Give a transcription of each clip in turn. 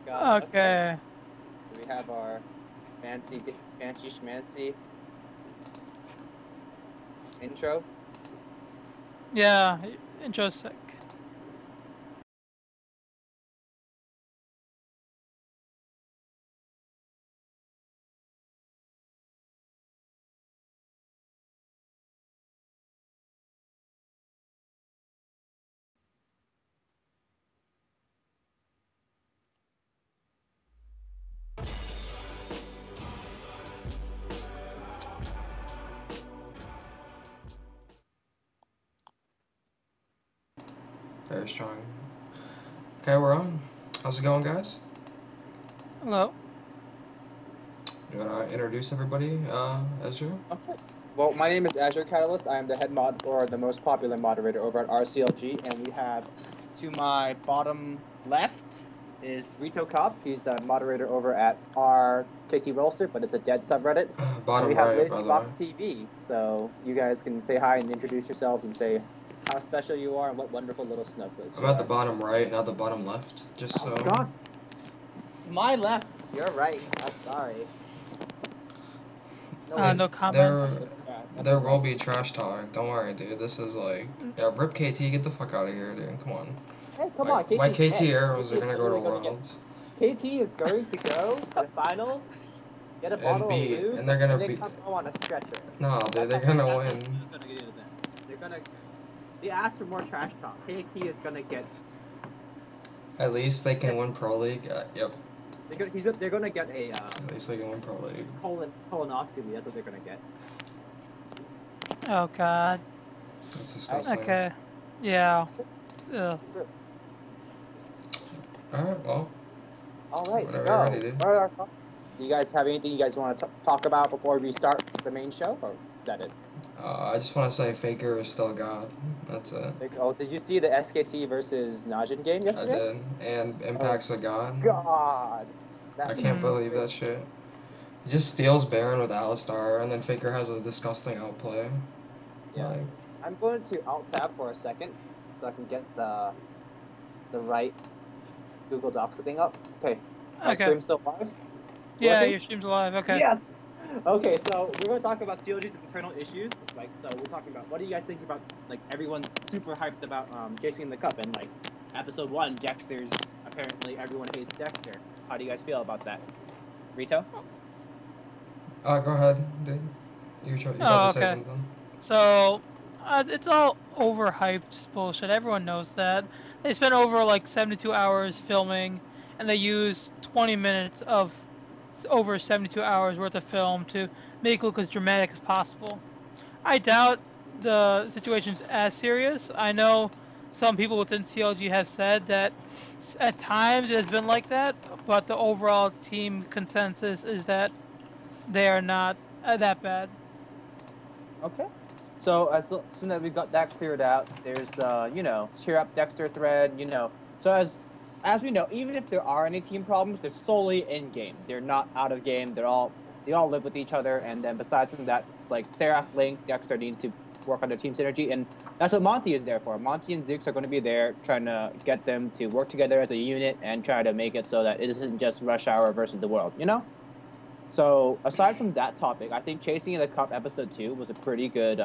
God. Okay. Do we have our fancy schmancy intro? Yeah, intro sick. Very strong. Okay, we're on. How's it going, guys? Hello. You wanna introduce everybody, Ezra? Okay. Well, my name is Azure Catalyst. I am the head mod, or the most popular moderator over at RCLG, and we have, to my bottom left, is Rito Cop. He's the moderator over at our KT Rollster, but it's a dead subreddit. Bottom and we have right, by the way. LaZyBoxTv, so you guys can say hi and introduce yourselves and say how special you are and what wonderful little snowflakes I'm at the bottom right, not the bottom left. Just so. Oh God! To my left. You're right. I'm sorry. No comments. There will be trash talk. Don't worry, dude. This is like, yeah, rip KT. Get the fuck out of here, dude. Come on. Hey, come on. My KT dead. arrows KT are gonna go to Worlds. KT is going to go to the finals, get a bottle of lube, and they're gonna and then go on a stretcher. No, dude, they're gonna win. They're gonna. They asked for more trash talk. KT is gonna get. At least they can win Pro League. Yep. They're gonna get a. At least they can win Pro League. Colonoscopy. That's what they're gonna get. Oh God. That's disgusting. Okay. Yeah. Ugh. Alright, well. Alright, Whenever so, you're ready, dude. what are our thoughts? Do you guys have anything you guys want to talk about before we start the main show, or is that it? I just want to say Faker is still God. That's it. Oh, did you see the SKT versus Najin game yesterday? I did. And Impact's a God. God. I can't believe that shit. He just steals Baron with Alistar, and then Faker has a disgusting outplay. Yeah. Like, I'm going to alt-tab for a second, so I can get the right Google Docs thing up. Okay. My stream still live? Yeah, your stream's live. Okay. Yes! Okay, so we're going to talk about CLG's internal issues. Like, so we're talking about, what do you guys think about, like, everyone's super hyped about chasing the cup, and, like, episode 1, Dexter's, apparently everyone hates Dexter. How do you guys feel about that? Rito? go ahead, dude. You're about to say something. So, it's all overhyped bullshit. Everyone knows that. They spent over, like, 72 hours filming, and they used 20 minutes of over 72 hours worth of film to make it look as dramatic as possible. I doubt the situation's as serious. I know some people within CLG have said that at times it has been like that, but the overall team consensus is that they are not that bad. Okay. So as soon as we got that cleared out, there's the, cheer up Dexter thread, So as we know, even if there are any team problems, they're solely in game. They're not out of game. They all live with each other. And then besides from that, it's like Seraph, Link, Dexter need to work on their team synergy, and that's what Monty is there for. Monty and Ziggs are going to be there trying to get them to work together as a unit and try to make it so that it isn't just Rush Hour versus the world, So aside from that topic, I think Chasing the Cup episode 2 was a pretty good,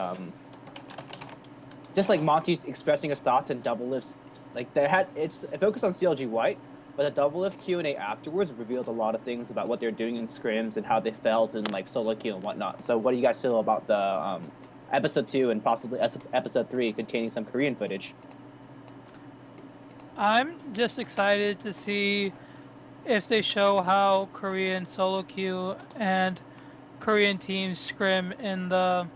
just like Monty's expressing his thoughts and double lifts. Like it focused on CLG White, but the double lift Q&A afterwards revealed a lot of things about what they're doing in scrims and how they felt in like solo queue and whatnot. So what do you guys feel about the episode 2 and possibly episode 3 containing some Korean footage? I'm just excited to see if they show how Korean solo queue and Korean teams scrim in the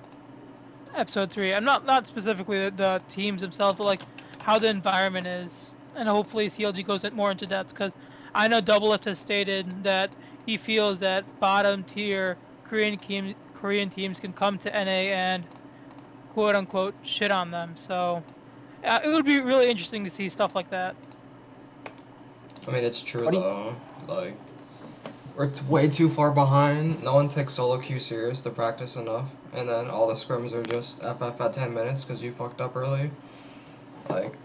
episode 3. I'm not specifically the teams themselves, but like how the environment is, and hopefully CLG goes more into depth, because I know Doublelift has stated that he feels that bottom tier Korean teams can come to NA and quote unquote shit on them. So it would be really interesting to see stuff like that. I mean, it's true though. Like, we're way too far behind. No one takes solo queue serious to practice enough, and then all the scrims are just FF at 10 minutes because you fucked up early. Like,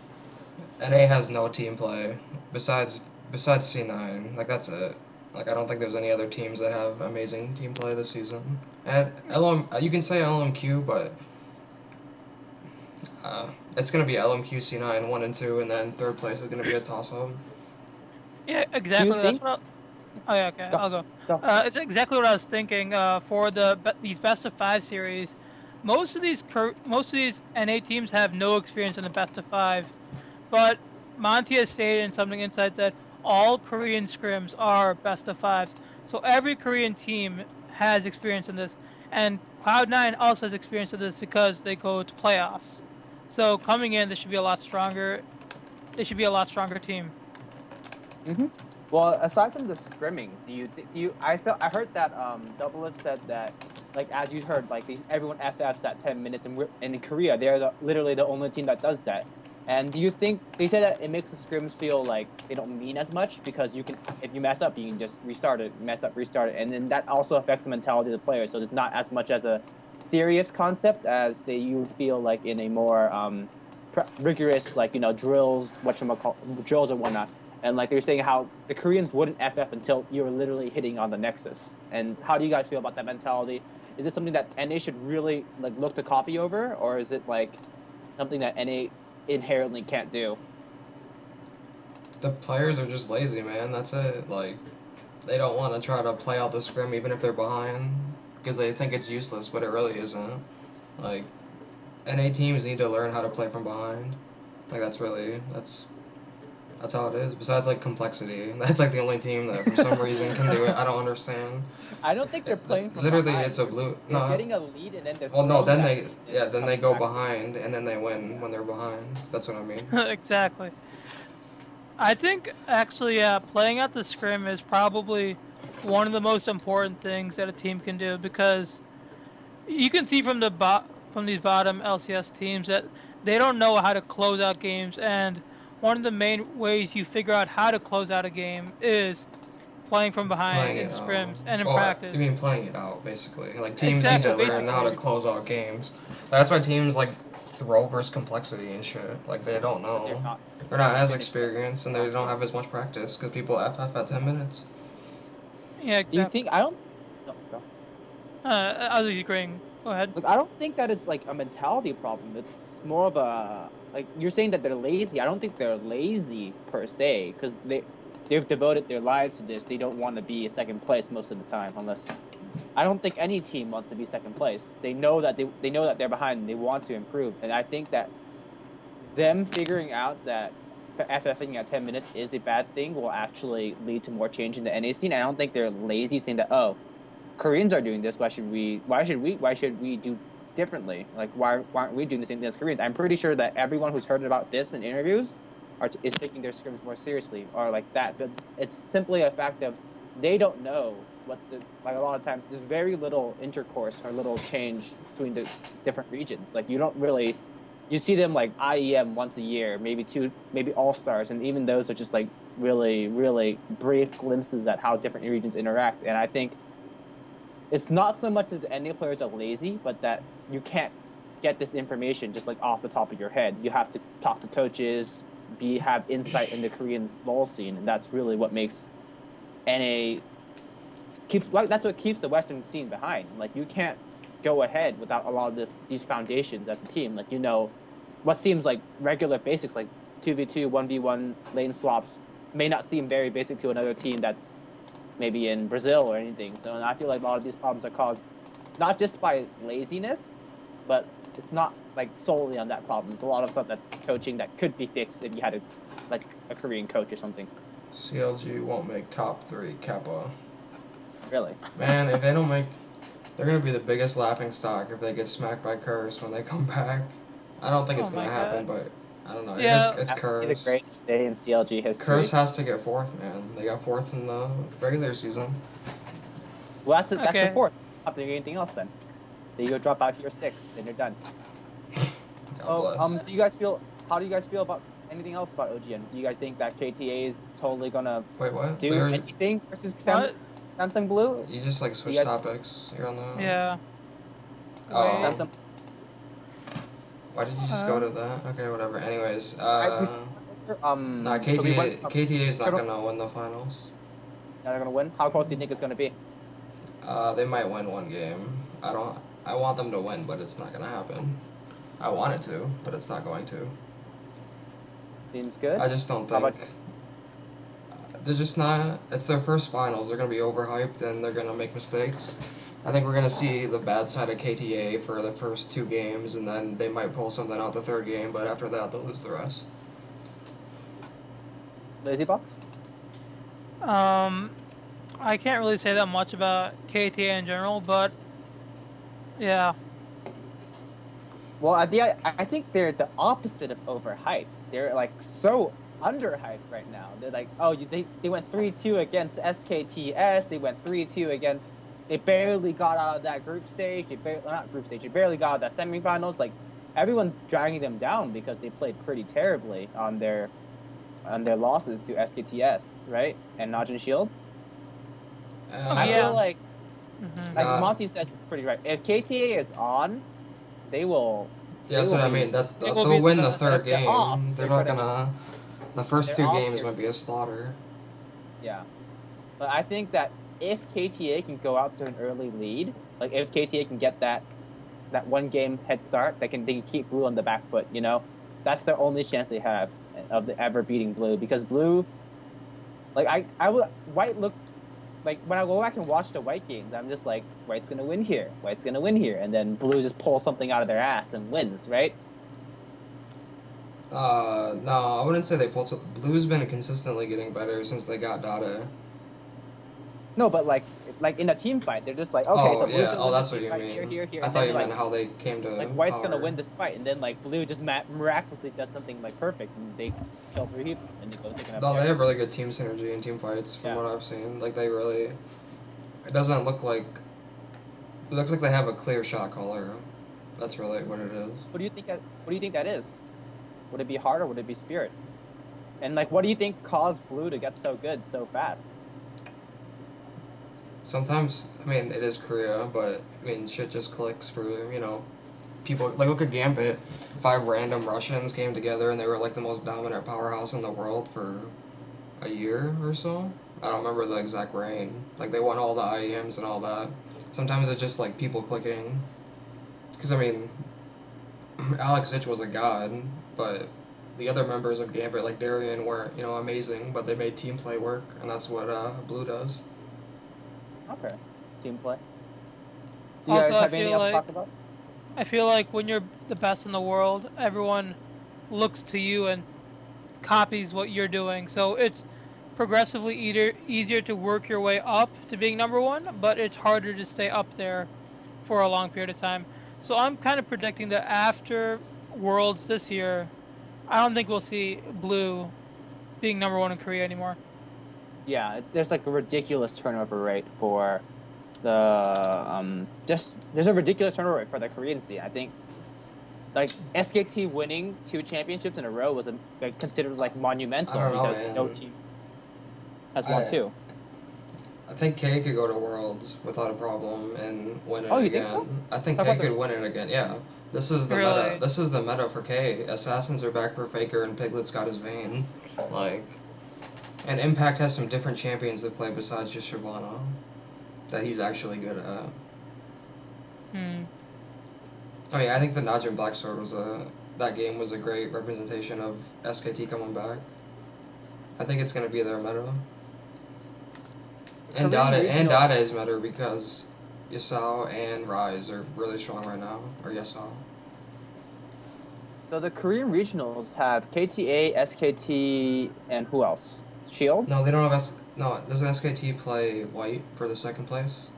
NA has no team play besides besides C9, like that's it. Like I don't think there's any other teams that have amazing team play this season. And you can say LMQ, but it's gonna be LMQ C9 1 and 2, and then third place is gonna be a toss-up. Yeah, exactly. That's think? what. Oh yeah, okay, I'll go. Go. It's exactly what I was thinking. For these best of 5 series, most of these NA teams have no experience in the best of 5, but Monty has stated in something inside that all Korean scrims are best of 5s. So every Korean team has experience in this, and Cloud9 also has experience in this because they go to playoffs. So coming in, this should be a lot stronger. It should be a lot stronger team. Well, aside from the scrimming, I heard that Double said that, like as you heard, like everyone FFs at 10 minutes, and in Korea they're literally the only team that does that. And do you think they say that it makes the scrims feel like they don't mean as much because you can, if you mess up, you can just restart it, restart it, and then that also affects the mentality of the players. So it's not as much as a serious concept as you feel like in a more rigorous, like drills, drills and whatnot. And like they're saying how the Koreans wouldn't FF until you were literally hitting on the Nexus. And how do you guys feel about that mentality? Is it something that NA should really like look to copy over, or is it like something that NA inherently can't do? The players are just lazy, man. That's it. Like, they don't want to try to play out the scrim even if they're behind because they think it's useless, but it really isn't. Like, NA teams need to learn how to play from behind. Like, that's how it is. Besides, like, complexity. That's, like, the only team that, for some reason, can do it. I don't understand. I don't think they're playing from literally, behind. it's a blue... They're getting a lead, and then they're... Well, no, then they go behind, and then they win when they're behind. That's what I mean. Exactly. I think, actually, playing at the scrim is probably one of the most important things that a team can do, because you can see from these bottom LCS teams that they don't know how to close out games, and one of the main ways you figure out how to close out a game is playing from behind in scrims and in practice. You mean playing it out, basically. Like, teams need to learn how to close out games. That's why teams, like, throw versus complexity and shit. Like, they don't know. They're not as experienced, and they don't have as much practice, because people FF at 10 minutes. Yeah, exactly. Do you think... I don't... No, go. I was agreeing. Go ahead. Look, I don't think that it's, like, a mentality problem. It's more of a... Like, you're saying that they're lazy. I don't think they're lazy, per se, because they've devoted their lives to this. They don't want to be second place most of the time, unless... I don't think any team wants to be second place. They know that they know that they're behind and they want to improve. And I think that them figuring out that FFing at 10 minutes is a bad thing will actually lead to more change in the NA scene. I don't think they're lazy saying that, oh, Koreans are doing this, why should we do differently? Like, why aren't we doing the same thing as Koreans? I'm pretty sure that everyone who's heard about this in interviews is taking their scrims more seriously or like that. But it's simply a fact of they don't know like a lot of times there's very little intercourse or little change between the different regions. Like you see them like IEM once a year, maybe All-Stars, and even those are just like really, really brief glimpses at how different regions interact. And I think it's not so much that the NA players are lazy, but that you can't get this information just like off the top of your head. You have to talk to coaches, have insight in the Korean LoL scene, and that's really what makes NA that's what keeps the Western scene behind. Like, you can't go ahead without a lot of these foundations as a team. Like, what seems like regular basics, like 2v2, 1v1 lane swaps, may not seem very basic to another team that's maybe in Brazil or anything. So, and I feel like a lot of these problems are caused not just by laziness, but it's not like solely on that problem. It's a lot of stuff that's coaching that could be fixed if you had a Korean coach or something. CLG won't make top 3 Kappa. Really? Man, if they don't make... They're going to be the biggest laughing stock if they get smacked by Curse when they come back. I don't think it's going to happen, but I don't know. Yeah. It's Curse. The greatest day in CLG history. Curse has to get 4th, man. They got 4th in the regular season. Well, that's the 4th. Not doing anything else then. Then you go drop out here 6th, then you're done. God bless. How do you guys feel about anything else about OGN? Do you guys think that KTA is totally gonna do anything versus Samsung Blue? You just like switch topics. You're on the... Yeah. Why did you just go to that? Okay, whatever. Anyways, Nah, KTA is not gonna win the finals. Now they're gonna win. How close do you think it's gonna be? They might win one game. I want them to win, but it's not gonna happen. I want it to, but it's not going to. Seems good. I just don't think. They're just not. It's their first finals. They're gonna be overhyped and they're gonna make mistakes. I think we're gonna see the bad side of KTA for the first 2 games, and then they might pull something out the 3rd game. But after that, they'll lose the rest. LaZyBox? I can't really say that much about KTA in general, but yeah. Well, I think they're the opposite of overhyped. They're like so underhyped right now. They're like, oh, they went 3-2 against SKTS. They went 3-2 against. They barely got out of that group stage. They barely got out of that semifinals. Like, everyone's dragging them down because they played pretty terribly on their losses to SKTS, right? And Najin Shield. I feel like, Monty says it's pretty right. If KTA is on, they will. Yeah, that's what I mean. They'll win the 3rd game. They're not gonna. The first 2 games might be a slaughter. Yeah, but I think that if KTA can go out to an early lead, like if KTA can get that 1 game head start, they can keep Blue on the back foot. You know, that's their only chance they have of ever beating Blue, because Blue, like White looked. Like, when I go back and watch the White games, I'm just like, White's gonna win here. White's gonna win here. And then Blue just pulls something out of their ass and wins, right? No, I wouldn't say they pulled something. Blue's been consistently getting better since they got Dada. No, but like in a team fight, they're just like, okay, so Blue's gonna win that's this what you fight mean. here. I thought you meant how they came to like, White's power. gonna win this fight, and then like Blue just miraculously does something like perfect, and they kill 3 people, and they go take it up. No, they have really good team synergy and team fights from what I've seen. Like, they really. It doesn't look like. It looks like they have a clear shot caller. That's really what it is. What do you think that is? Would it be heart or would it be spirit? And like, what do you think caused Blue to get so good so fast? Sometimes, I mean, it is Korea, but I mean, shit just clicks for, people. Like, look at Gambit. 5 random Russians came together and they were like the most dominant powerhouse in the world for a year or so. I don't remember the exact reign. Like, they won all the IEMs and all that. Sometimes it's just like people clicking. Because, I mean, Alex Ich was a god, but the other members of Gambit, like Darian, weren't, amazing, but they made team play work, and that's what Blue does. Okay. Team play. Do you Also, guys have anything else to talk about? I feel like when you're the best in the world, everyone looks to you and copies what you're doing. So it's progressively easier to work your way up to being #1, but it's harder to stay up there for a long period of time. So I'm kind of predicting that after Worlds this year, I don't think we'll see Blue being #1 in Korea anymore. Yeah, there's like a ridiculous turnover rate for the there's a ridiculous turnover rate for the Korean scene. I think like SKT winning 2 championships in a row was considered like monumental because no team has won 2. I think K could go to Worlds without a problem and win it again. Oh, you think so? I think K could win it again. Yeah, this is the meta. This is the meta for K. Assassins are back for Faker and Piglet's got his Vayne. Like. And Impact has some different champions that play besides just Shyvana that he's actually good at. I mean, I think the Najin Black Sword that game was a great representation of SKT coming back. I think it's gonna be their meta. And Dada is meta because Yasao and Rise are really strong right now, or Yasao. So the Korean regionals have KTA, SKT, and who else? Shield? No, they don't have doesn't SKT play White for the 2nd place?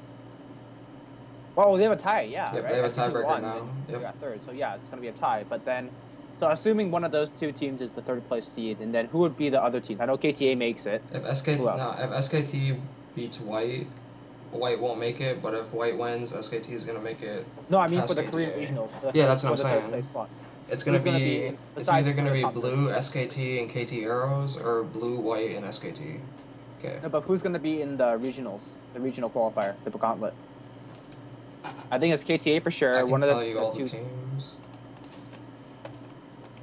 Oh, they have a tie, yeah. Yep, right? they have a SKT tiebreaker won, now. They Yep. got 3rd, so yeah, it's gonna be a tie. But then, so assuming one of those 2 teams is the 3rd place seed, and then who would be the other team? I know KTA makes it. If SKT beats White, White won't make it. But if White wins, SKT is gonna make it. No, I mean for the Korean regionals. Yeah, that's what I'm saying. 3rd place slot. It's gonna be. It's either gonna be Blue, SKT, and KT Arrows, or Blue, White, and SKT. Okay. No, but who's gonna be in the regionals? The regional qualifier, the gauntlet. I think it's KTA for sure. I can one tell of you the all 2 the teams.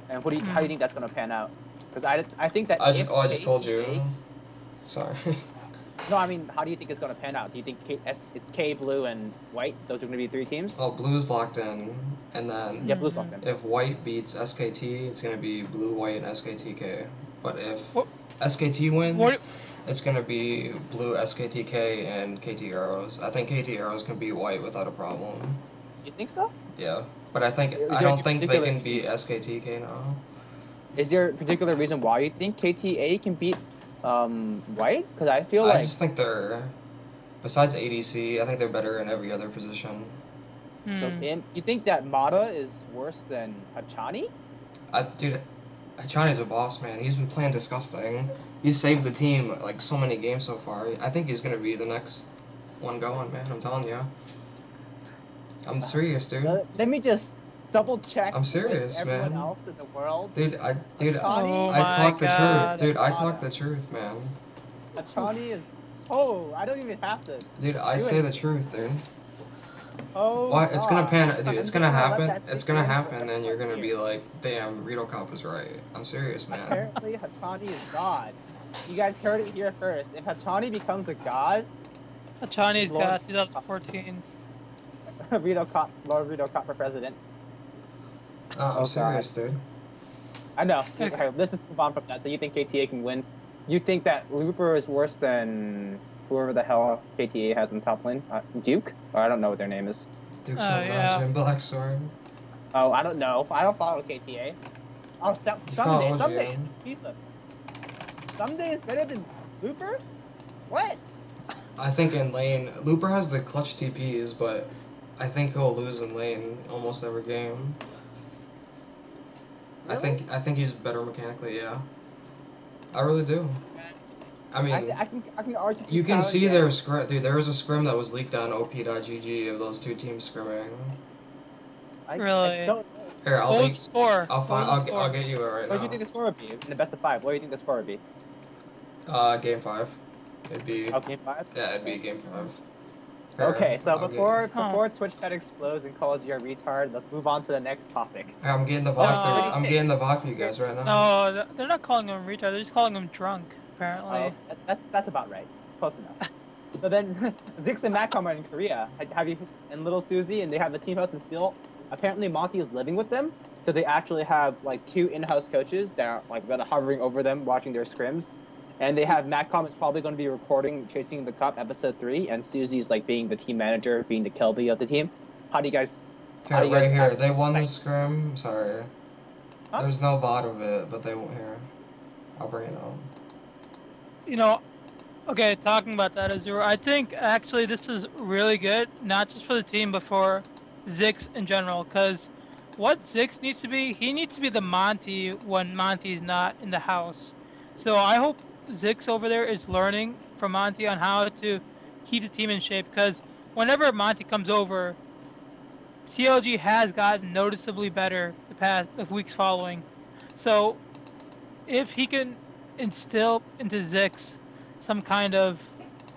And how do you think that's gonna pan out? Because I think that I just told you. Sorry. No, I mean, how do you think it's going to pan out? Do you think it's K, Blue, and White? Those are going to be 3 teams? Well, Blue's locked in, and then Yeah, Blue's locked in. if White beats SKT, it's going to be Blue, White, and SKTK. But if What? SKT wins, it's going to be Blue, SKTK, and KT Arrows. I think KT Arrows can beat White without a problem. You think so? Yeah, but I don't think they can beat SKTK now. Is there a particular reason why you think KTA can beat White? Because I feel like... I just think they're... Besides ADC, I think they're better in every other position. So you think that Mata is worse than Hachani? Dude, Hachani's a boss, man. He's been playing disgusting. He's saved the team like so many games so far. I think he's gonna be the next one going, man. I'm telling you. I'm serious, dude. Let me just double check. I'm serious, with everyone else in the world. Dude, I Hachani? talk the truth. Dude, I talk the truth, man. Hachani is... Oh, I don't even have to... Dude, I say the truth, dude. Oh, What? It's gonna pan, dude. It's gonna happen. It's gonna happen, happen, and you're gonna be like, "Damn, Rito Cop was right." I'm serious, man. Apparently, Hachani is God. You guys heard it here first. If Hachani becomes a god, Hachani's got 2014. Lord Rito Cop for president. I'm serious, dude. I know. Okay, let's just move on from that. So you think KTA can win? You think that Looper is worse than whoever the hell KTA has in top lane? Duke? Or I don't know what their name is. Duke's and Black Sword. Oh, I don't know. I don't follow KTA. Oh, someday is a piece of... Someday is better than Looper? What? I think in lane, Looper has the clutch TPs, but I think he'll lose in lane almost every game. Really? I think he's better mechanically, yeah. I really do. I mean, I can argue. you can see their scrim. Dude, there was a scrim that was leaked on op.gg of those two teams scrimming. Really? I don't know. Here, What was the score? I'll get you it right now. What do you think the score would be in the best of 5? What do you think the score would be? Game 5. It'd be. Oh, game 5. Yeah, it'd be game 5. Here, Okay, so before Oh. Twitch chat explodes and calls you a retard, let's move on to the next topic. I'm getting the VOD. I'm getting the VOD for you guys right now. No, they're not calling him retard. They're just calling him drunk. Apparently. Oh, that's about right. Close enough. So then, Zix and Macom are in Korea. And Little Susie, and they have the team house and Steel. Apparently, Monty is living with them, so they actually have like 2 in-house coaches that are like kind of hovering over them, watching their scrims. And they have Macom is probably going to be recording Chasing the Cup episode 3, and Susie's like being the team manager, being the Kelby of the team. How do you guys? Here, they won the scrim. Sorry, Huh? there's no VOD of it, but they won't hear. I'll bring it up. You know, okay, talking about that, Azure, I think actually this is really good, not just for the team, but for Zix in general, because what Zix needs to be, he needs to be the Monty when Monty's not in the house. So I hope Zix over there is learning from Monty on how to keep the team in shape, because whenever Monty comes over, CLG has gotten noticeably better the weeks following. So if he can instill into Zix some kind of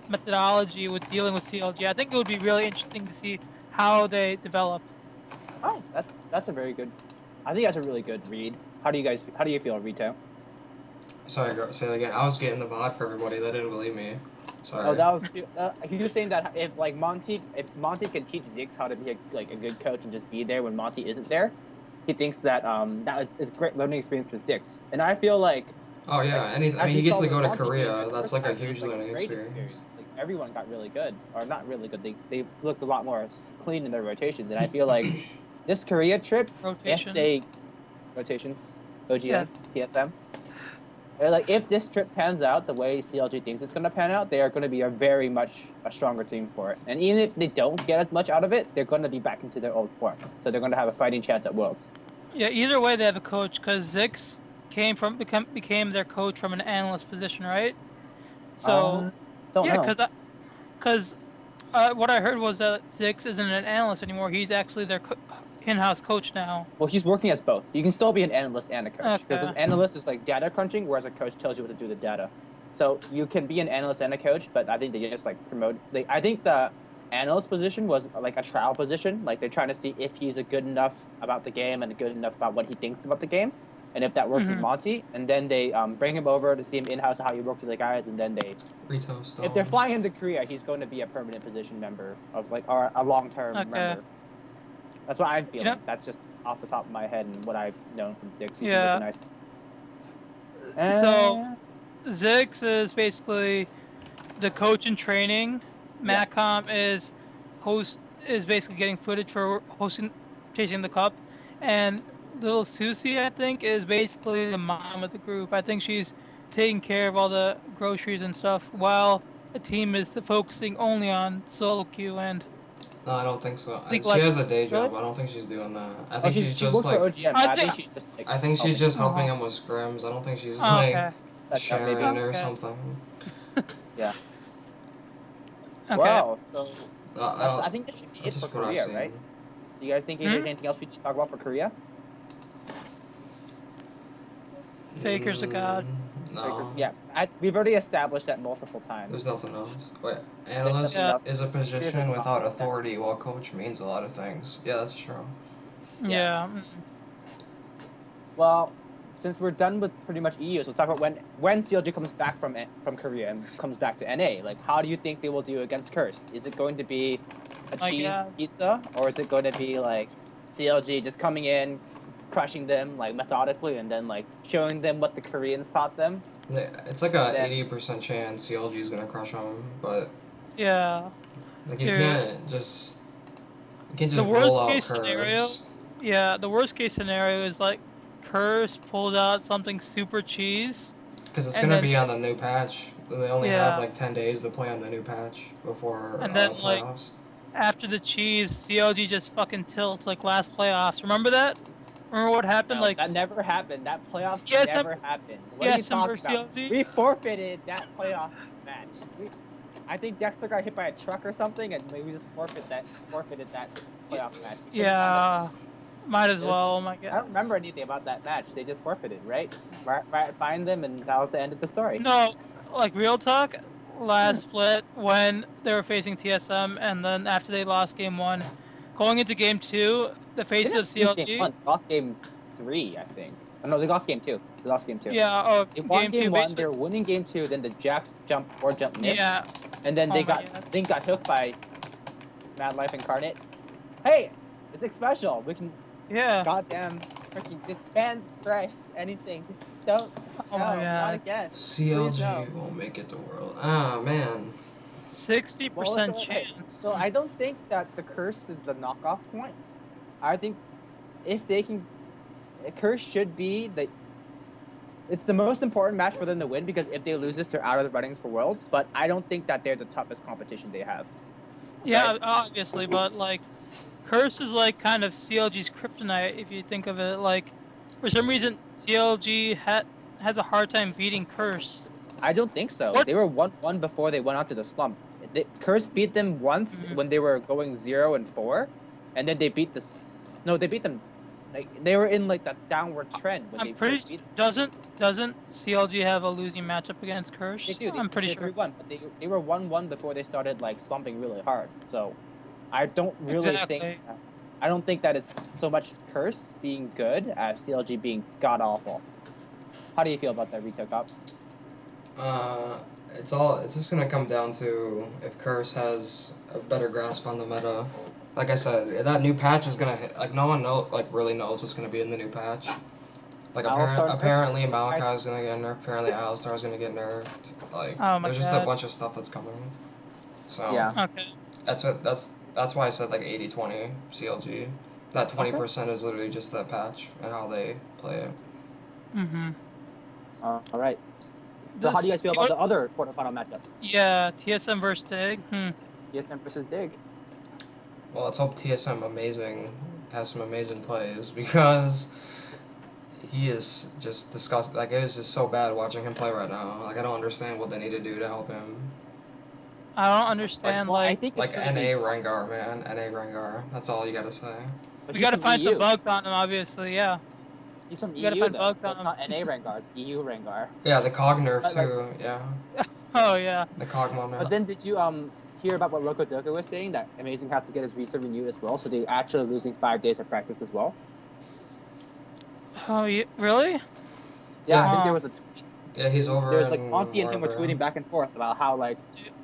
methodology with dealing with CLG, I think it would be really interesting to see how they develop. Oh, that's a very good. I think that's a really good read. How do you feel, Rito? Sorry, say it again. I was getting the VOD for everybody that didn't believe me. Sorry. Oh, that was he was saying that if Monty can teach Zix how to be a good coach and just be there when Monty isn't there, he thinks that that is a great learning experience for Zix. And I feel like. Oh yeah, I mean he gets to go to Korea. That's like a huge learning experience. Like everyone got really good, or not really good. They looked a lot more clean in their rotations, and I feel like this Korea trip, rotations, OGS, Yes. TSM. Like if this trip pans out the way CLG thinks it's gonna pan out, they are gonna be very much a stronger team for it. And even if they don't get as much out of it, they're gonna be back into their old form. So they're gonna have a fighting chance at Worlds. Yeah, either way they have a coach, because Zix became their coach from an analyst position, right? So don't know. because what I heard was that Zix isn't an analyst anymore. He's actually their in-house coach now. Well, he's working as both. You can still be an analyst and a coach. Okay. Because an analyst is like data crunching, whereas a coach tells you what to do with the data. So you can be an analyst and a coach, but I think they just like promote. I think the analyst position was like a trial position. Like they're trying to see if he's a good enough about the game and good enough about what he thinks about the game. and if that works with Monty, and then they bring him over to see him in-house how he works with the guys, and then they Retoast. if they're flying him to Korea, he's going to be a permanent position member of or a long-term member. That's what I'm feeling. That's just off the top of my head and what I've known from Ziggs. Yeah. So Ziggs is basically the coach in training. Matcom is basically getting footage for chasing the cup, and little Susie, I think, is basically the mom of the group. I think she's taking care of all the groceries and stuff while the team is focusing only on solo queue and. No, I don't think so. She has a day job. I don't think she's doing that. I think she's just like. I think she's just helping him with scrims. I don't think she's sharing or something. Yeah. Okay. Wow. So I think that should be it for Korea, right? Do you guys think there's anything else we need to talk about for Korea? Faker's a god. No. Yeah, we've already established that multiple times. There's nothing else. Wait, analyst is a position without authority, while coach means a lot of things. Yeah, that's true. Yeah. Well, since we're done with pretty much EU, so let's talk about when CLG comes back from Korea and comes back to NA. Like, how do you think they will do against Curse? Is it going to be a cheese pizza, or is it going to be like CLG just coming in, crushing them like methodically, and then like showing them what the Koreans taught them? It's like a 80% chance CLG is gonna crush them, but like you can't just the worst case scenario. Yeah, the worst case scenario is like Curse pulled out something super cheese. Because it's gonna be on the new patch. They only have like 10 days to play on the new patch before and then playoffs. Like after the cheese, CLG just fucking tilts like last playoffs. Remember that? Remember what happened? No, like that never happened. That playoffs never happened. What are you talking about? We forfeited that playoff match. I think Dexter got hit by a truck or something, and we just forfeited that playoff match. Yeah, might as well. Oh my god. I don't remember anything about that match. They just forfeited, right? Find them, and that was the end of the story. No, like real talk. Last split when they were facing TSM, and then after they lost game 1, going into game 2. The face of CLG lost game 3, I think. Oh, no, they lost game 2. Yeah. They won game 1. They're winning game 2. Then the Jacks jump missed. Yeah. And then they got hooked by Mad Life Incarnate. Hey, it's like special. We can. Yeah. Goddamn, freaking just ban Thresh anything. Just don't. Oh my god. Not again. CLG won't make it to World. Ah man. 60% chance. So I don't think that the Curse is the knockoff point. I think if they can, Curse should be it's the most important match for them to win, because if they lose this, they're out of the runnings for Worlds. But I don't think that they're the toughest competition they have. Yeah, obviously, but like Curse is like kind of CLG's kryptonite if you think of it. Like for some reason, CLG has a hard time beating Curse. I don't think so. What? They were 1-1 before they went onto the slump. Curse beat them once when they were going 0-4, and then they beat they beat them. Like they were in like that downward trend. When I'm pretty. Doesn't CLG have a losing matchup against Curse? They do. I'm pretty sure. 3-1, but they were 1-1 before they started like slumping really hard. So I don't really think. I don't think that it's so much Curse being good as CLG being god awful. How do you feel about that, Rito Cop? It's just gonna come down to if Curse has a better grasp on the meta. Like I said, that new patch is gonna hit. Like no one really knows what's gonna be in the new patch. Like apparently Malachi is gonna get nerfed. Apparently Alistar is gonna get nerfed. Like there's just a bunch of stuff that's coming. So yeah. Okay. That's why I said like 80-20 CLG. That 20% is literally just that patch and how they play it. All right. So how do you guys feel about the other quarterfinal matchup? Yeah, TSM versus Dig. TSM versus Dig. Well, let's hope TSM has some amazing plays, because he is just disgusting. Like, it is just so bad watching him play right now. Like, I don't understand what they need to do to help him. I don't understand, I think NA Rengar, man. NA Rengar. That's all you gotta say. We gotta find some bugs on him, obviously, yeah. He's some EU, gotta find bugs on him. Not NA Rengar, it's EU Rengar. Yeah, the cog nerf too, yeah. Oh, yeah. The cog nerf. But then did you hear about what Rokodoka was saying, that Amazing has to get his visa renewed as well, so they're actually losing 5 days of practice as well? Oh, really? Yeah, I think Huh. there was a Yeah, he's over. there's like Monty and him were wherever. tweeting back and forth about how like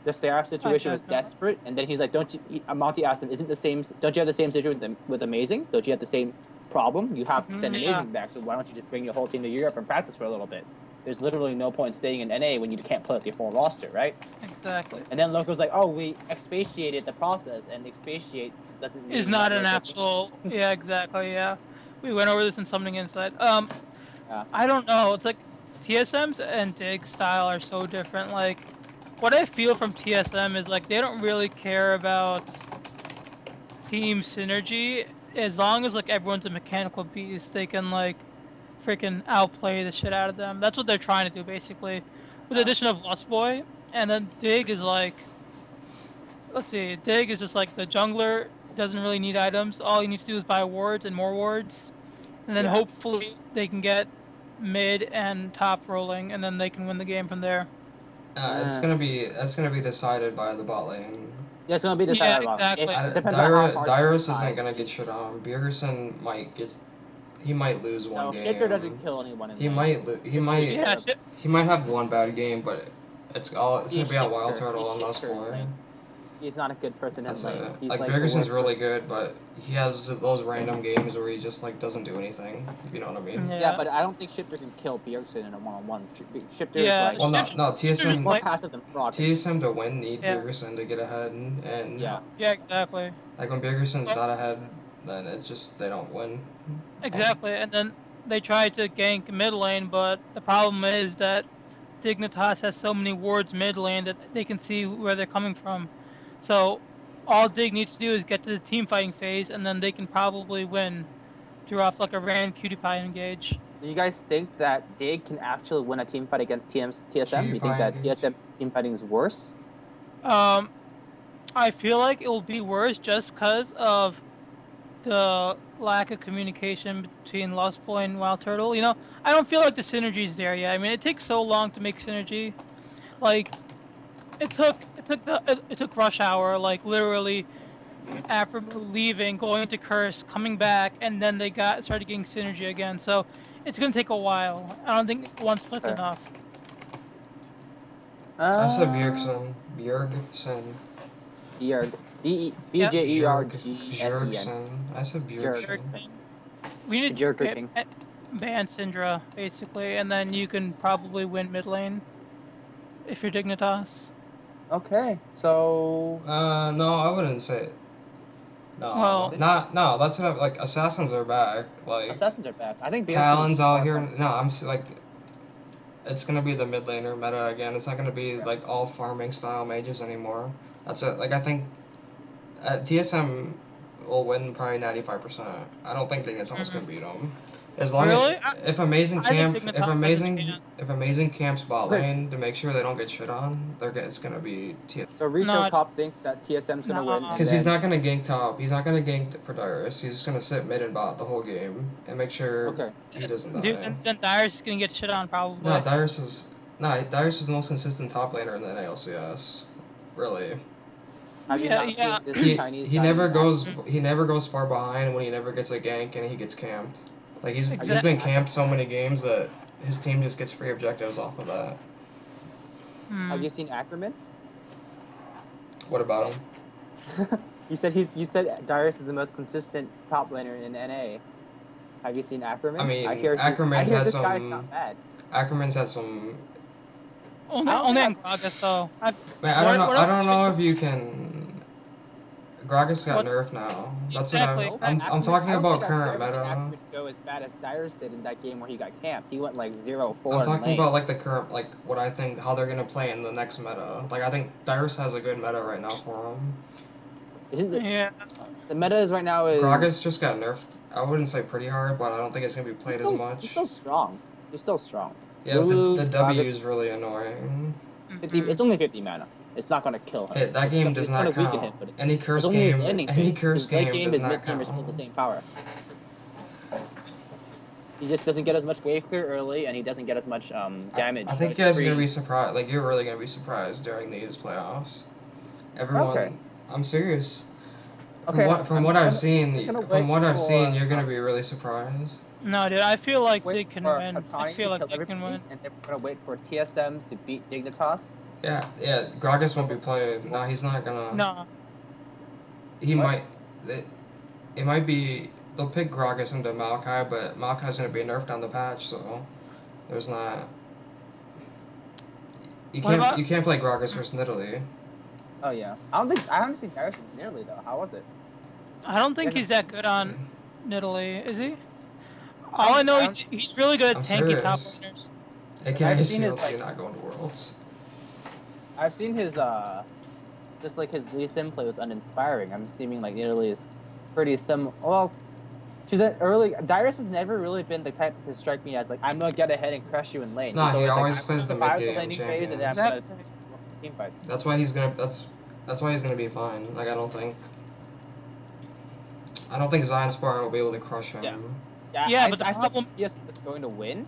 the Seraph situation was desperate, and then he's like, "Don't you?" Monty asked him, "Isn't the same? Don't you have the same situation with Amazing? Don't you have the same problem? You have to send Amazing back, so why don't you just bring your whole team to Europe and practice for a little bit? There's literally no point staying in NA when you can't play with your full roster, right?" Exactly. And then Loco's like, "Oh, we expatiated the process, and expatiate doesn't mean Is not an actual. Yeah, exactly. Yeah, we went over this in Something Inside. I don't know. It's like TSM's and Dig's style are so different. Like, what I feel from TSM is like they don't really care about team synergy. As long as like everyone's a mechanical beast, they can like freaking outplay the shit out of them. That's what they're trying to do basically. With the addition of Lost Boy, and then Dig is like, let's see, Dig is just like the jungler, doesn't really need items. All he needs to do is buy wards and more wards, and then hopefully they can get mid and top rolling, and then they can win the game from there. That's gonna be decided by the bot lane. Yeah, it's gonna be decided. Yeah, exactly. Dyrus isn't gonna get shit on. Bjergsen might get. He might lose one game. Shaker doesn't kill anyone. He might have one bad game, but it's gonna be a wild turtle on Lost Boy. He's not a good person in lane. Like Bjergsen's really good, but he has those random games where he just like doesn't do anything. If you know what I mean? Yeah, but I don't think Shifter can kill Bjergsen in a one-on-one. Shifter is like TSM more passive than Frog. TSM to win need Bjergsen to get ahead, and yeah, exactly. Like when Bjergsen's not ahead, then it's just they don't win. Exactly, and then they try to gank mid lane, but the problem is that Dignitas has so many wards mid lane that they can see where they're coming from. So all Dig needs to do is get to the team fighting phase, and then they can probably win through off like a random QTPie engage. Do you guys think that Dig can actually win a team fight against TSM? Do you think that TSM team fighting is worse? I feel like it will be worse just because of the lack of communication between Lost Boy and Wild Turtle. You know, I don't feel like the synergy is there yet. I mean, it takes so long to make synergy. Like, it took Rush Hour, like literally after leaving, going to Curse, coming back, and then they started getting synergy again. So it's gonna take a while. I don't think one split's enough. I said Bjergsen. Bjerg. B-J-E-R-G-S-E-N. I said Bjergsen. We need to ban Syndra, basically, and then you can probably win mid lane if you're Dignitas. Okay, so... no, I wouldn't say it. No, well, no, that's what like, Assassins are back, like... Assassins are back. I think Talon's out here, no, I'm, like... It's gonna be the mid laner meta again, it's not gonna be, like, all farming style mages anymore. That's it, like, I think... TSM will win probably 95%. I don't think Dignitas can beat them. As long as if Amazing camps bot lane to make sure they don't get shit on, it's gonna be TSM. So Retail Cop thinks that TSM's gonna win. Because he's not gonna gank top. He's not gonna gank for Dyrus. He's just gonna sit mid and bot the whole game and make sure he doesn't die. Then Dyrus is gonna get shit on probably. No, Dyrus is the most consistent top laner in the NALCS. Really. He never goes far behind when he never gets a gank and he gets camped. Like he's been camped so many games that his team just gets free objectives off of that. Have you seen Ackerman? What about him? You said Dyrus is the most consistent top laner in NA. Have you seen Ackerman? I mean, Ackerman's had some. Guy's not bad. Ackerman's had some. Only on Gragas though. Man, I don't know if you can. Gragas got nerfed now. That's exactly. what I'm talking about current meta. Ackerman go as bad as Dyrus did in that game where he got camped. He went like 0-4. I'm talking about like the current, like what I think how they're gonna play in the next meta. Like I think Dyrus has a good meta right now for him. Isn't it? Yeah. The meta is right now is. Gragas just got nerfed. I wouldn't say pretty hard, but I don't think it's gonna be played as much. He's still strong. Yeah, Lulu, the W is really annoying. 50, it's only 50 mana. It's not gonna kill him. Hey, that game does not count. Him, any curse game does not his count. mid game is still the same power. He just doesn't get as much wave clear early, and he doesn't get as much damage. I think you guys are gonna be surprised. Like you're really gonna be surprised during these playoffs. Everyone, I'm serious. Okay. From what I've seen, for, you're gonna be really surprised. No, dude, I feel like wait they can for win. I Akani feel to like kill they can everybody, win. and then we're gonna wait for TSM to beat Dignitas. Yeah. Gragas won't be played. No, he's not gonna. No. He What? might. It might be. They'll pick Gragas into Maokai, but Maokai's gonna be nerfed on the patch, so there's not. You can't play Gragas versus Nidalee. Oh yeah. I haven't seen Darius nearly though. How was it? I don't think he's that good on Nidalee, is he? All I know is he's really good at I'm tanky top serious. laners. AKA seen his, CLG not going to Worlds. I've seen his just like his Lee Sin play was uninspiring. I'm assuming like Nidalee is pretty well. She's an early. Darius has never really been the type to strike me as like I'm gonna get ahead and crush you in lane. Nah, he always like, plays the survive mid-game laning phase and then I'm champions. gonna team fights. That's why he's gonna. That's why he's gonna be fine. Like I don't think Zion Spartan will be able to crush him. Yeah, but the problem is going to win,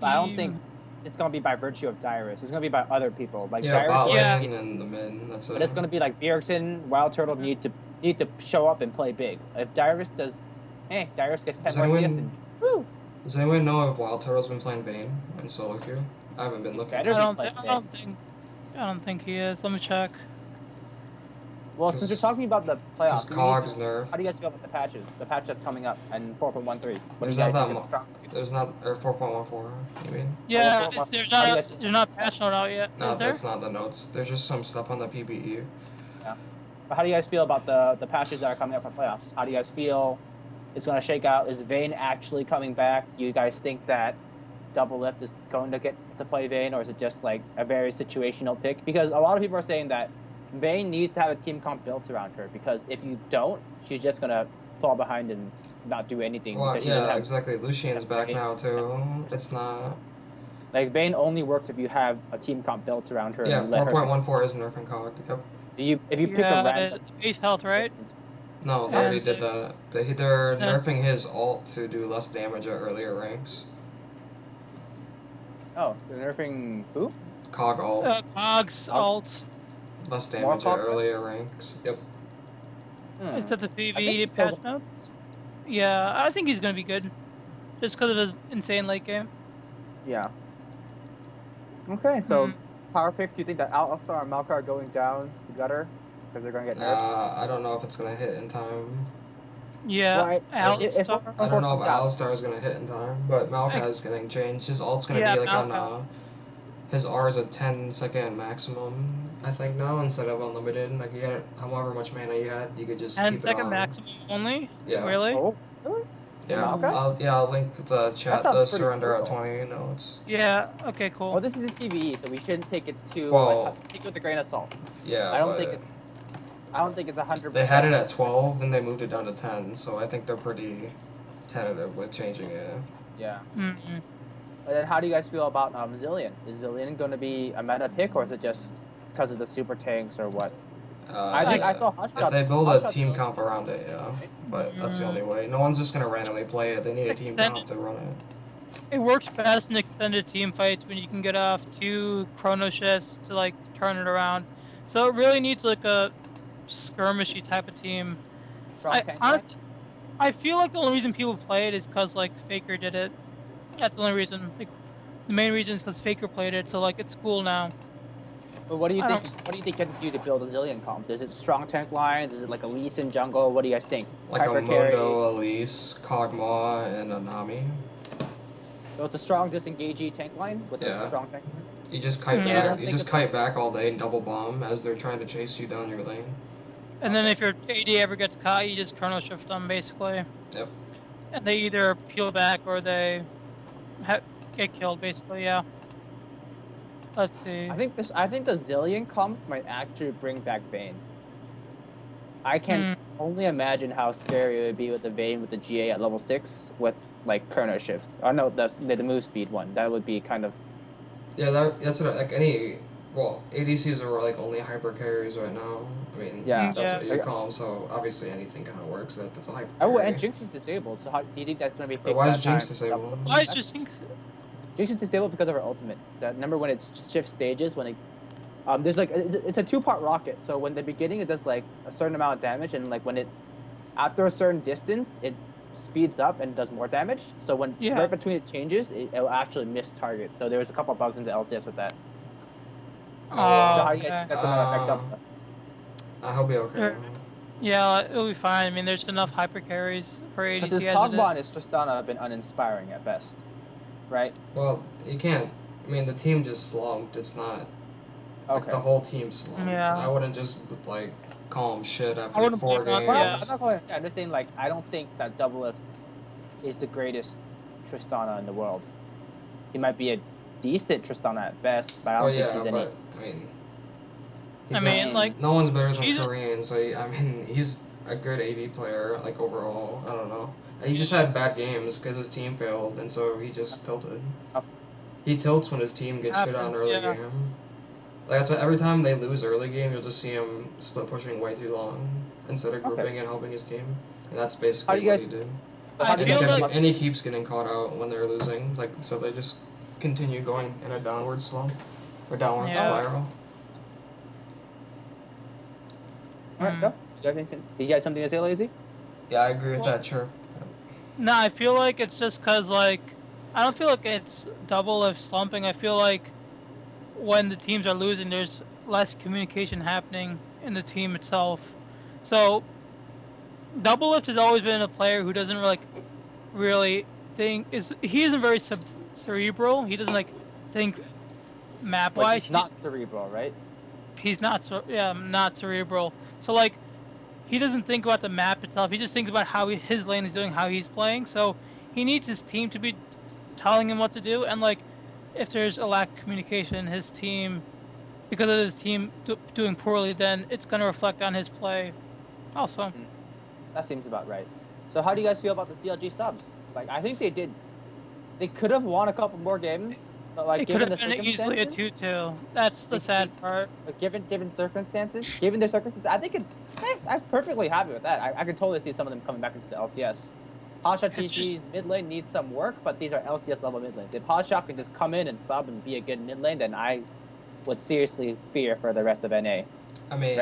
but I don't think it's gonna be by virtue of Darius. It's gonna be by other people. Like bot Darius, lane and the mid. That's it. but it's gonna be like Bjergsen, Wild Turtle need to show up and play big. If Darius does, Darius gets 10 more CS and woo. Does anyone know if Wild Turtle's been playing Vayne in solo queue? I haven't been looking. I don't think he is. Let me check. Well, since we're talking about the playoffs, Cogs nerf. how do you guys feel about the patches? The patch that's coming up and 4.13. There's not that much. There's not, or 4.14. You mean? Yeah, there's not a patch note out yet. No, is there? that's not the notes. There's just some stuff on the PBE. Yeah. But how do you guys feel about the patches that are coming up for playoffs? How do you guys feel it's going to shake out? Is Vayne actually coming back? Do you guys think that Double Lift is going to get to play Vayne, or is it just like a very situational pick? Because a lot of people are saying that Vayne needs to have a team comp built around her, because if you don't, she's just going to fall behind and not do anything. Well, yeah, exactly. Lucian's back now, too. It's not... Like, Vayne only works if you have a team comp built around her. Yeah, and let 4.14 is nerfing Cog. Yep. If you pick a random... base health, right? No, they already did that. They're nerfing his ult to do less damage at earlier ranks. Oh, they're nerfing who? Cog ult. Cog's ult. Less damage at earlier ranks. Yep. Is that the PvE patch notes? Yeah, I think he's going to be good. Just because of his insane late game. Yeah. Okay, so power picks, do you think that Alistar and Maokai are going down to gutter? Because they're going to get nerfed? I don't know if it's going to hit in time. Yeah, well, Alistar. I don't know if Alistar is going to hit in time, but Maokai is getting changed. His ult's going to be like Maokai. On... his R is a 10-second maximum, I think now, instead of unlimited. Like, you had however much mana you had, you could just 10-second maximum only? Yeah. Really? Oh, really? Yeah, okay. I'll link the chat, the surrender at 20 notes. Yeah, okay, cool. Well, this is a PvE, so we shouldn't take it too, take it with a grain of salt. Yeah, I don't think it's 100%. They had it at 12, then they moved it down to 10, so I think they're pretty tentative with changing it. Yeah. And then how do you guys feel about Zilean? Is Zilean going to be a meta pick, or is it just because of the super tanks, or what? I think I saw Hushshot. If they build a team comp around it, yeah. But that's the only way. No one's just going to randomly play it. They need a team comp to run it. It works best in extended team fights when you can get off 2 chrono shifts to, like, turn it around. So it really needs, like, a skirmishy type of team. Honestly, I feel like the only reason people play it is because, like, Faker did it. That's the only reason. Like, the main reason is because Faker played it, so, like, it's cool now. But what do you think? What do you think you can do to build a Zilean comp? Is it strong tank lines? Is it like a Lee Sin jungle? What do you guys think? Like a Mundo, Elise, Kog'Maw, and a Nami. So it's a strong disengagey tank line with a strong tank line? You just kite back. You just kite back all day and double bomb as they're trying to chase you down your lane. And then if your AD ever gets caught, you just chrono shift them basically. Yep. And they either peel back or they get killed basically. Yeah. Let's see. I think the Zilean comps might actually bring back Vayne. I can only imagine how scary it would be with the Vayne with the GA at level 6 with like chrono shift. Or no, the move speed one. That would be kind of. Yeah, that's what like any. Well, ADCs are like only hyper carries right now. I mean, that's what you call them. So obviously anything kind of works. That's a hyper. Oh, and Jinx is disabled. So how do you think that's gonna be fixed? Why is Jinx disabled? Why is Jinx? Jinx is disabled because of her ultimate. Remember when it shifts stages when it, there's like it's a 2-part rocket. So when the beginning it does like a certain amount of damage, and like when it after a certain distance, it speeds up and does more damage. So when right between it changes, it'll actually miss targets. So there was a couple bugs into LCS with that. Oh, so how do you guys think that's going to affect Double? I hope you're okay. Yeah, it'll be fine. I mean, there's enough hyper carries for ADC. Because his Pogba and his Tristana have been uninspiring at best, right? Well, you can't. I mean, the team just slumped. It's not. Like, the whole team slumped. Yeah. I wouldn't just like call him shit after 4 games. I'm not calling. I'm just saying, like, I don't think that Doublelift is the greatest Tristana in the world. He might be a decent Tristana at best, but I don't think he's any. I mean, like, no one's better than Korean, so I mean, he's a good AD player, like, overall. I don't know. He just had bad games because his team failed, and so he just tilted. He tilts when his team gets shit on early game. Like, that's why every time they lose early game, you'll just see him split pushing way too long instead of grouping and helping his team. And that's basically what he did. And he keeps getting caught out when they're losing, like, so they just continue going in a downward slump or downward spiral. Alright, go. Did you have something to say, Lazy? Yeah, I agree with that, sure. No, I feel like it's just because, like, I don't feel like it's Doublelift slumping. I feel like when the teams are losing, there's less communication happening in the team itself. So, Doublelift has always been a player who doesn't really think. He isn't very cerebral. He doesn't, like, think map-wise. He's not cerebral, right? He's not, not cerebral. So, like, he doesn't think about the map itself. He just thinks about how his lane is doing, how he's playing. So, he needs his team to be telling him what to do. And, like, if there's a lack of communication in his team, because of his team doing poorly, then it's going to reflect on his play also. That seems about right. So, how do you guys feel about the CLG subs? Like, I think they could have won a couple more games. But, like, given the circumstances, easily a 2-2. That's the sad part. Given their circumstances, I think I'm perfectly happy with that. I could totally see some of them coming back into the LCS. Hotshot TG's mid lane needs some work, but these are LCS level mid lanes. If Hotshot can just come in and sub and be a good mid lane, then I would seriously fear for the rest of NA. I mean,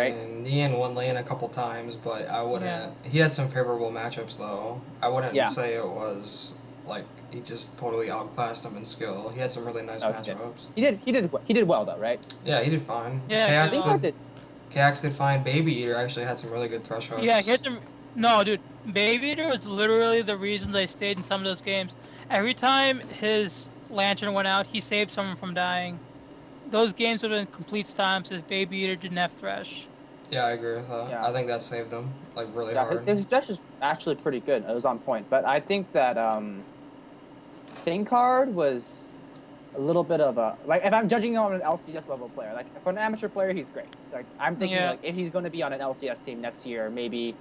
Nian won lane a couple times, but I wouldn't. Yeah. He had some favorable matchups though. I wouldn't say it was like he just totally outclassed him in skill. He had some really nice matchups. He did well though, right? Yeah, he did fine. Yeah, KX did fine. Baby Eater actually had some really good thresholds. Yeah, he had some. No, dude, Baby Eater was literally the reason they stayed in some of those games. Every time his lantern went out, he saved someone from dying. Those games would have been complete stomps if Baby Eater didn't have Thresh. Yeah, I agree with that. Yeah. I think that saved him, like, really hard. His Thresh is actually pretty good. It was on point. But I think that Thinkard was a little bit of a... Like, if I'm judging him on an LCS level player, like, for an amateur player, he's great. Like, I'm thinking, like, if he's going to be on an LCS team next year, maybe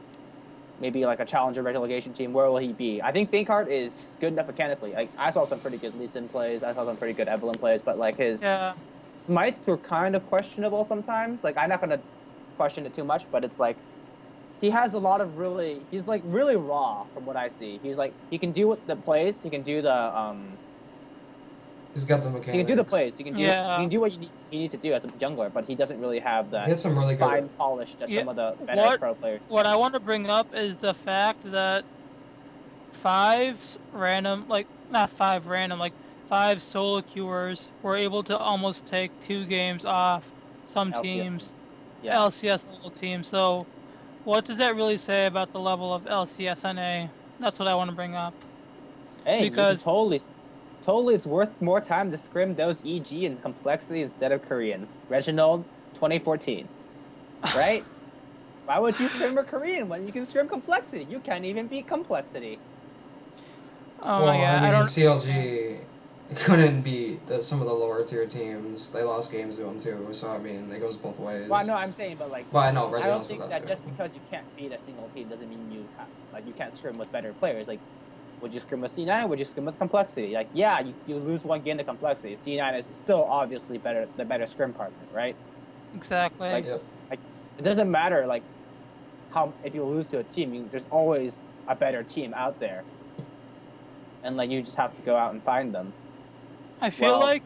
like a challenger relegation team, where will he be? I think Thinkard is good enough mechanically. Like, I saw some pretty good Lee Sin plays. I saw some pretty good Evelyn plays. But, like, his... Smites were kind of questionable sometimes. Like, I'm not going to question it too much, but it's like he has a lot of he's like really raw from what I see. He's like, he can do the plays, he can do the he's got the mechanics. He can do the plays, he can do what you need to do as a jungler, but he doesn't really have that some really fine polish that some of the better pro players. What I want to bring up is the fact that 5 solo queuers were able to almost take 2 games off some teams, LCS level teams. So what does that really say about the level of LCS NA? That's what I want to bring up. Hey, because totally it's worth more time to scrim those EG and complexity instead of Koreans. Reginald, 2014. Right? Why would you scrim a Korean when you can scrim complexity? You can't even beat complexity. Oh my god. I mean, CLG couldn't beat some of the lower tier teams. They lost games to them too, so I mean, it goes both ways. Well, no, I'm saying, but like, I know, I don't think that just because you can't beat a single team doesn't mean you can't scrim with better players. Like, would you scrim with C9? Would you scrim with complexity? Like, yeah, you lose one game to complexity. C9 is still obviously the better scrim partner, right? Exactly. Like, it doesn't matter like if you lose to a team, there's always a better team out there, and like you just have to go out and find them. I feel like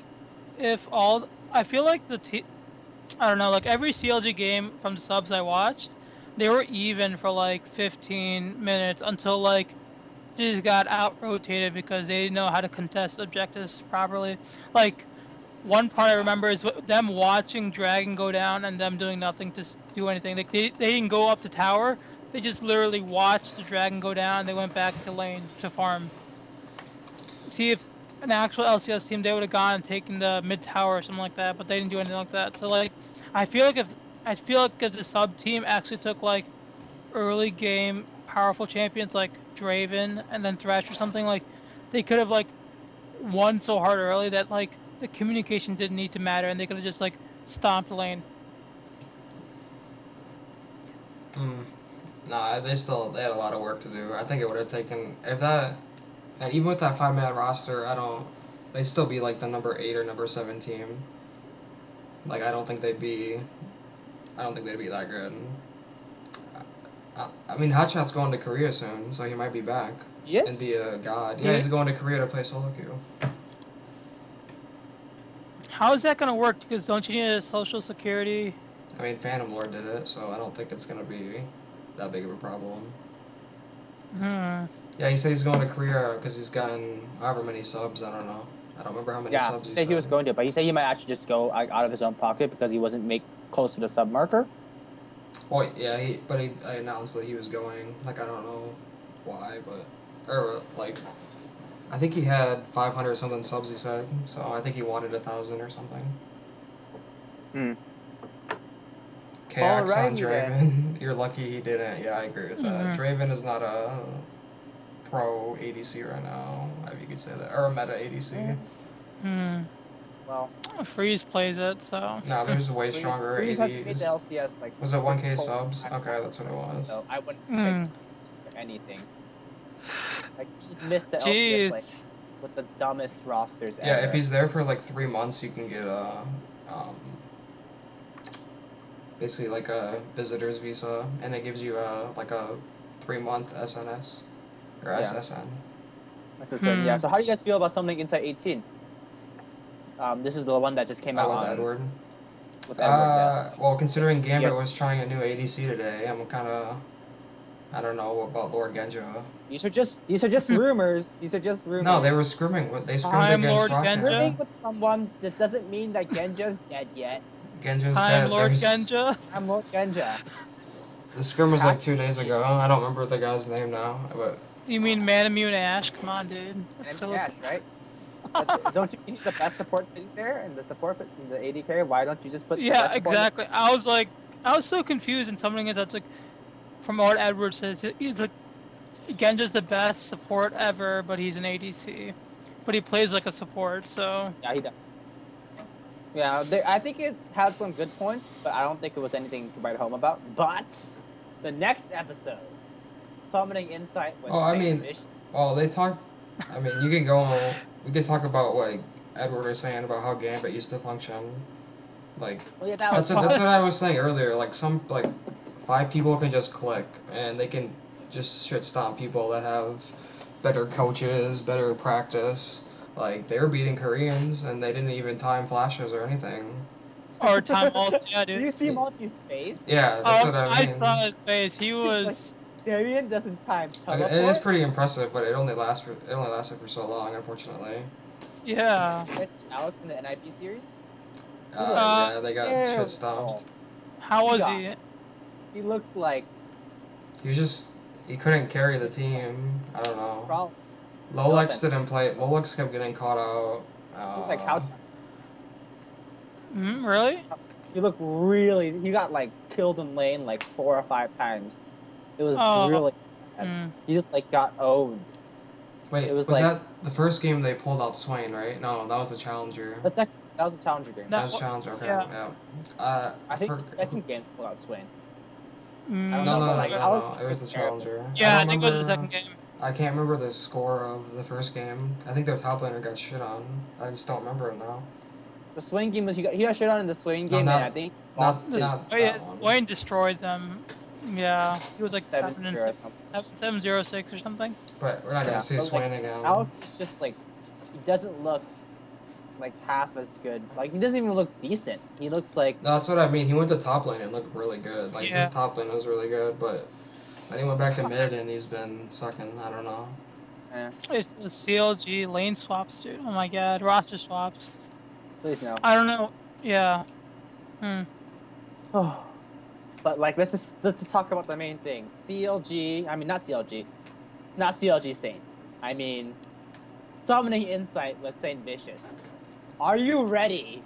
I don't know, like every CLG game from the subs I watched, they were even for like 15 minutes until like they just got out-rotated because they didn't know how to contest objectives properly. Like, one part I remember is them watching Dragon go down and them doing nothing to do anything. Like, they didn't go up the tower. They just literally watched the Dragon go down. They went back to lane to farm. See if an actual LCS team, they would have gone and taken the mid tower or something like that, but they didn't do anything like that. So like, I feel like if the sub team actually took like early game powerful champions like Draven and then Thresh or something, like they could have like won so hard early that like the communication didn't need to matter and they could have just like stomped lane. Nah, they had a lot of work to do. I think it would have taken if that, and even with that 5-man roster, they'd still be like the number 8 or number 7 team. Like I don't think they'd be that good. I mean, Hotshot's going to Korea soon, so he might be back. Yes. And be a god. Yeah, he's going to Korea to play solo queue. How is that gonna work? Because don't you need a social security? I mean, Phantom Lord did it, so I don't think it's gonna be that big of a problem. Yeah, he said he's going to Korea because he's gotten however many subs. I don't know. I don't remember how many subs he said. He was going to, but he said he might actually just go out of his own pocket because he wasn't close to the sub marker. Oh yeah, I announced that he was going. Like I don't know why, I think he had 500 something subs. He said, so I think he wanted 1,000 or something. KX on Draven. You're lucky he didn't. Yeah, I agree with that. Draven is not a pro ADC right now, if you could say that, or a meta ADC. Well, Freeze plays it, so. No, there's way stronger ADs. ADs. Made the LCS, like, was it 1K subs? Okay, that's what it was. So I wouldn't pick for anything. Like, he's missed the LCS like, with the dumbest rosters ever. Yeah, if he's there for like 3 months, you can get basically like a visitor's visa, and it gives you like a 3-month SNS or SSN. SSN, yeah. So how do you guys feel about something inside 18? This is the one that just came out with Edward. With Edward, well, considering Gambit was trying a new ADC today, I'm kind of, I don't know about Lord Genja. These are just rumors. These are just rumors. No, they were scrimming. They scrimmed against Lord Genja. Scrimming with someone, that doesn't mean that Genja's dead yet. Genja's dead. Lord Genja. I'm Lord Genja. The scrim was like 2 days ago. I don't remember the guy's name now, but. You mean Manamune Ash? Come on, dude. Manamune Ash, right? Don't you think he's the best support sitting there and the support in the AD carry? Why don't you just put? Yeah, exactly. I was so confused in something is that's like, from what Edward says, he's like, Genja's the best support ever, but he's an ADC, but he plays like a support, so. Yeah, he does. Yeah, I think it had some good points, but I don't think it was anything to write home about. But the next episode, Summoning Insight with they talk. I mean, you can go on. We could talk about what Edward was saying about how Gambit used to function. Like, that's what I was saying earlier. Like, 5 people can just click, and they can just shit stomp people that have better coaches, better practice. Like, they were beating Koreans, and they didn't even time flashes or anything. Or time ults, yeah, dude. Do you see Multi's face? Yeah, that's what I mean. I saw his face. He was. Darian doesn't time teleport. It is pretty impressive, but it only lasted for so long, unfortunately. Yeah. You guys see Alex in the NIP series? Yeah, they got shit stomped. How was he? He looked like. He couldn't carry the team. I don't know. Probably. Lolex didn't play. Lolex kept getting caught out. Like how? Really? He looked really. He got like killed in lane like 4 or 5 times. It was really bad. He just like got owned. Wait, was that the first game they pulled out Swain, right? No, that was the Challenger. That was the Challenger game. That was Challenger, okay, yeah. I think the second game pulled out Swain. No, it was the Challenger. Yeah, I think it was the second game. I can't remember the score of the first game. I think their top laner got shit on. I just don't remember it now. The Swain game was he got shit on in the Swain game, and I think Swain destroyed them. Yeah, he was like 7-0 706 or something. But we're not gonna see Swain again. Alex is just like, he doesn't look like half as good. Like he doesn't even look decent. He looks like. That's what I mean. He went to top lane and looked really good. Like Yeah. his top lane was really good, but then he went back to mid and he's been sucking. I don't know. Eh, It's the CLG lane swaps, dude. Oh my god, roster swaps. please no. I don't know. Yeah. Oh, but like let's just talk about the main thing. CLG. I mean not CLG, not CLG Saint. I mean, summoning insight with Saint Vicious. Are you ready?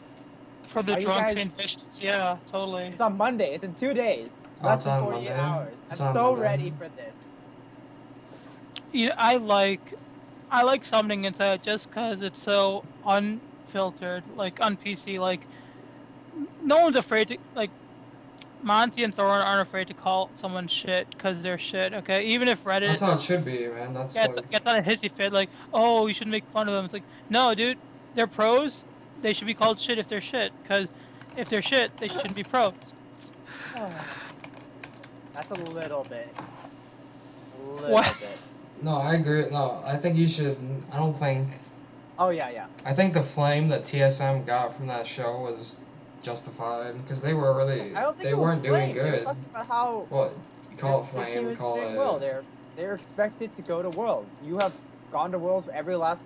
For the Are you drunk guys- Saint Vicious, yeah, totally. It's on Monday. It's in 2 days. Oh, Less it's than on 48 Monday? hours. It's I'm on so Monday. ready for this. Yeah, I like summoning insight just because it's so unfiltered, like on PC. Like no one's afraid to like. Monty and Thorin aren't afraid to call someone shit because they're shit. Okay, even if Reddit That's how it should be, man. That's like, gets on a hissy fit, like, oh, you shouldn't make fun of them. It's like, no, dude, they're pros. They should be called shit if they're shit. Because if they're shit, they shouldn't be pros. That's a little bit. What? Bit. no, I agree. No, I think you should. I don't think. Oh yeah. I think the flame that TSM got from that show was justified because they were really. I don't think they it was weren't doing flame. They were good. talking about how What? You call it their team flame? is Call doing it. well. They're expected to go to Worlds. You have gone to Worlds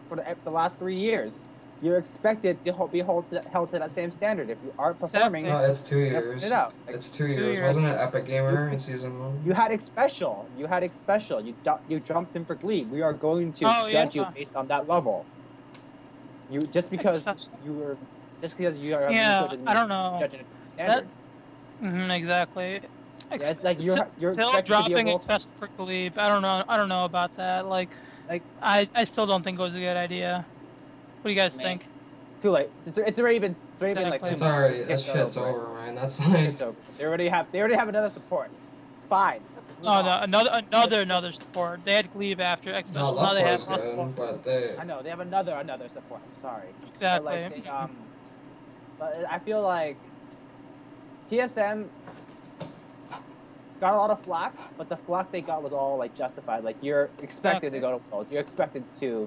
for the last 3 years. You're expected to be held to that same standard. If you aren't performing, No, it's 2 you're years. putting it out. It's 2 years. years. Wasn't it Epic Gamer in season 1? You had Special. You jumped in for Glebe. We are going to judge you based on that level. You just because you are Yeah, I don't know. judging it standard. Exactly. Yeah, it's like you're still expected to be a dropping world- especially for Glebe. I don't know about that. Like I still don't think it was a good idea. What do you guys Man. think? Too late. It's already been like 2 Exactly. It's months. already. That It's shit's over. over, man. That's like. It's over. They already have another support. It's fine. Oh no, another support. They had Glebe after X No, Special. Now they have Lustborn's Lust good, Support. but they. I know they have another support. I'm sorry. Exactly. But like but I feel like TSM got a lot of flack, but the flack they got was all like justified. Like you're expected to go to Worlds. You're expected to,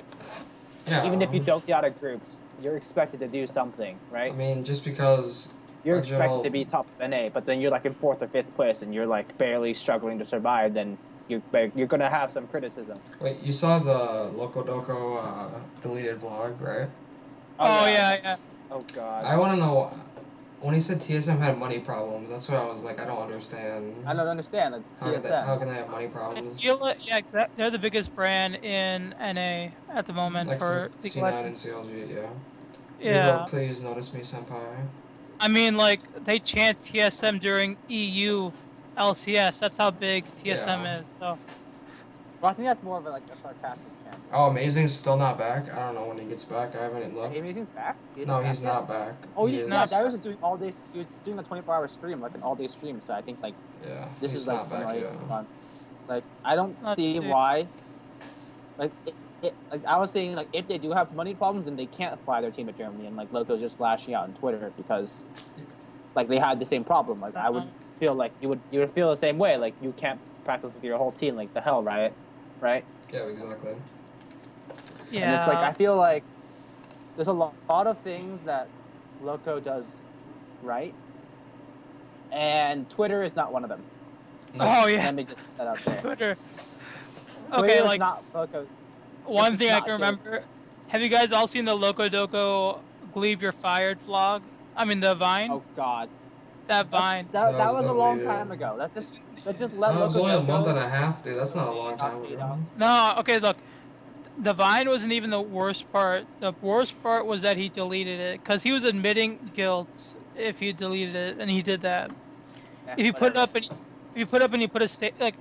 Yeah. even if you don't get out of groups, you're expected to do something, right? I mean, just because. You're original- expected to be top of NA, but then you're like in 4th or 5th place, and you're like barely struggling to survive. Then you're gonna have some criticism. Wait, you saw the Loco Doco deleted vlog, right? Oh yeah. Oh god. I want to know. When he said TSM had money problems, that's what I was like, I don't understand. I don't understand. It's How TSM. can they have money I problems? feel like, they're the biggest brand in NA at the moment Like for League of C9 and Legends. CLG, yeah. Yeah. Reroll, please notice me, senpai. I mean, like, they chant TSM during EU LCS. That's how big TSM Yeah. is. So Well, I think that's more of a sarcastic chant. Oh, Amazing's still not back? I don't know when he gets back. I haven't looked. Amazing's back? No, he's not back. Oh, He he's is- not. Darius is doing all day. He was doing a 24-hour stream, like an all-day stream. So I think like Yeah, this he's is like not back when yet. he's gone. Like I don't Let's see see. why. Like like I was saying, like if they do have money problems, then they can't fly their team to Germany, and like Loco's just lashing out on Twitter because like they had the same problem. Like I would feel like you would feel the same way. Like you can't practice with your whole team. Like the hell, right? Yeah, exactly. yeah. And it's like I feel like there's a lot of things that Loco does right, and Twitter is not one of them. Oh yeah. Let me just put that out there. Twitter. Twitter Okay, is like not Loco's. one it's thing I not can good. remember. Have you guys all seen the Loco Doco Glebe You're Fired vlog? I mean the Vine. Oh God. That Vine. That That was was a long deleted. time ago. Let's just let That Loco was only a month and Doco. a half, dude. That's not a long time You ago. know. No, okay, look. The Vine wasn't even the worst part. The worst part was that he deleted it because he was admitting guilt if he deleted it, and he did that. If you put it up and you put a like,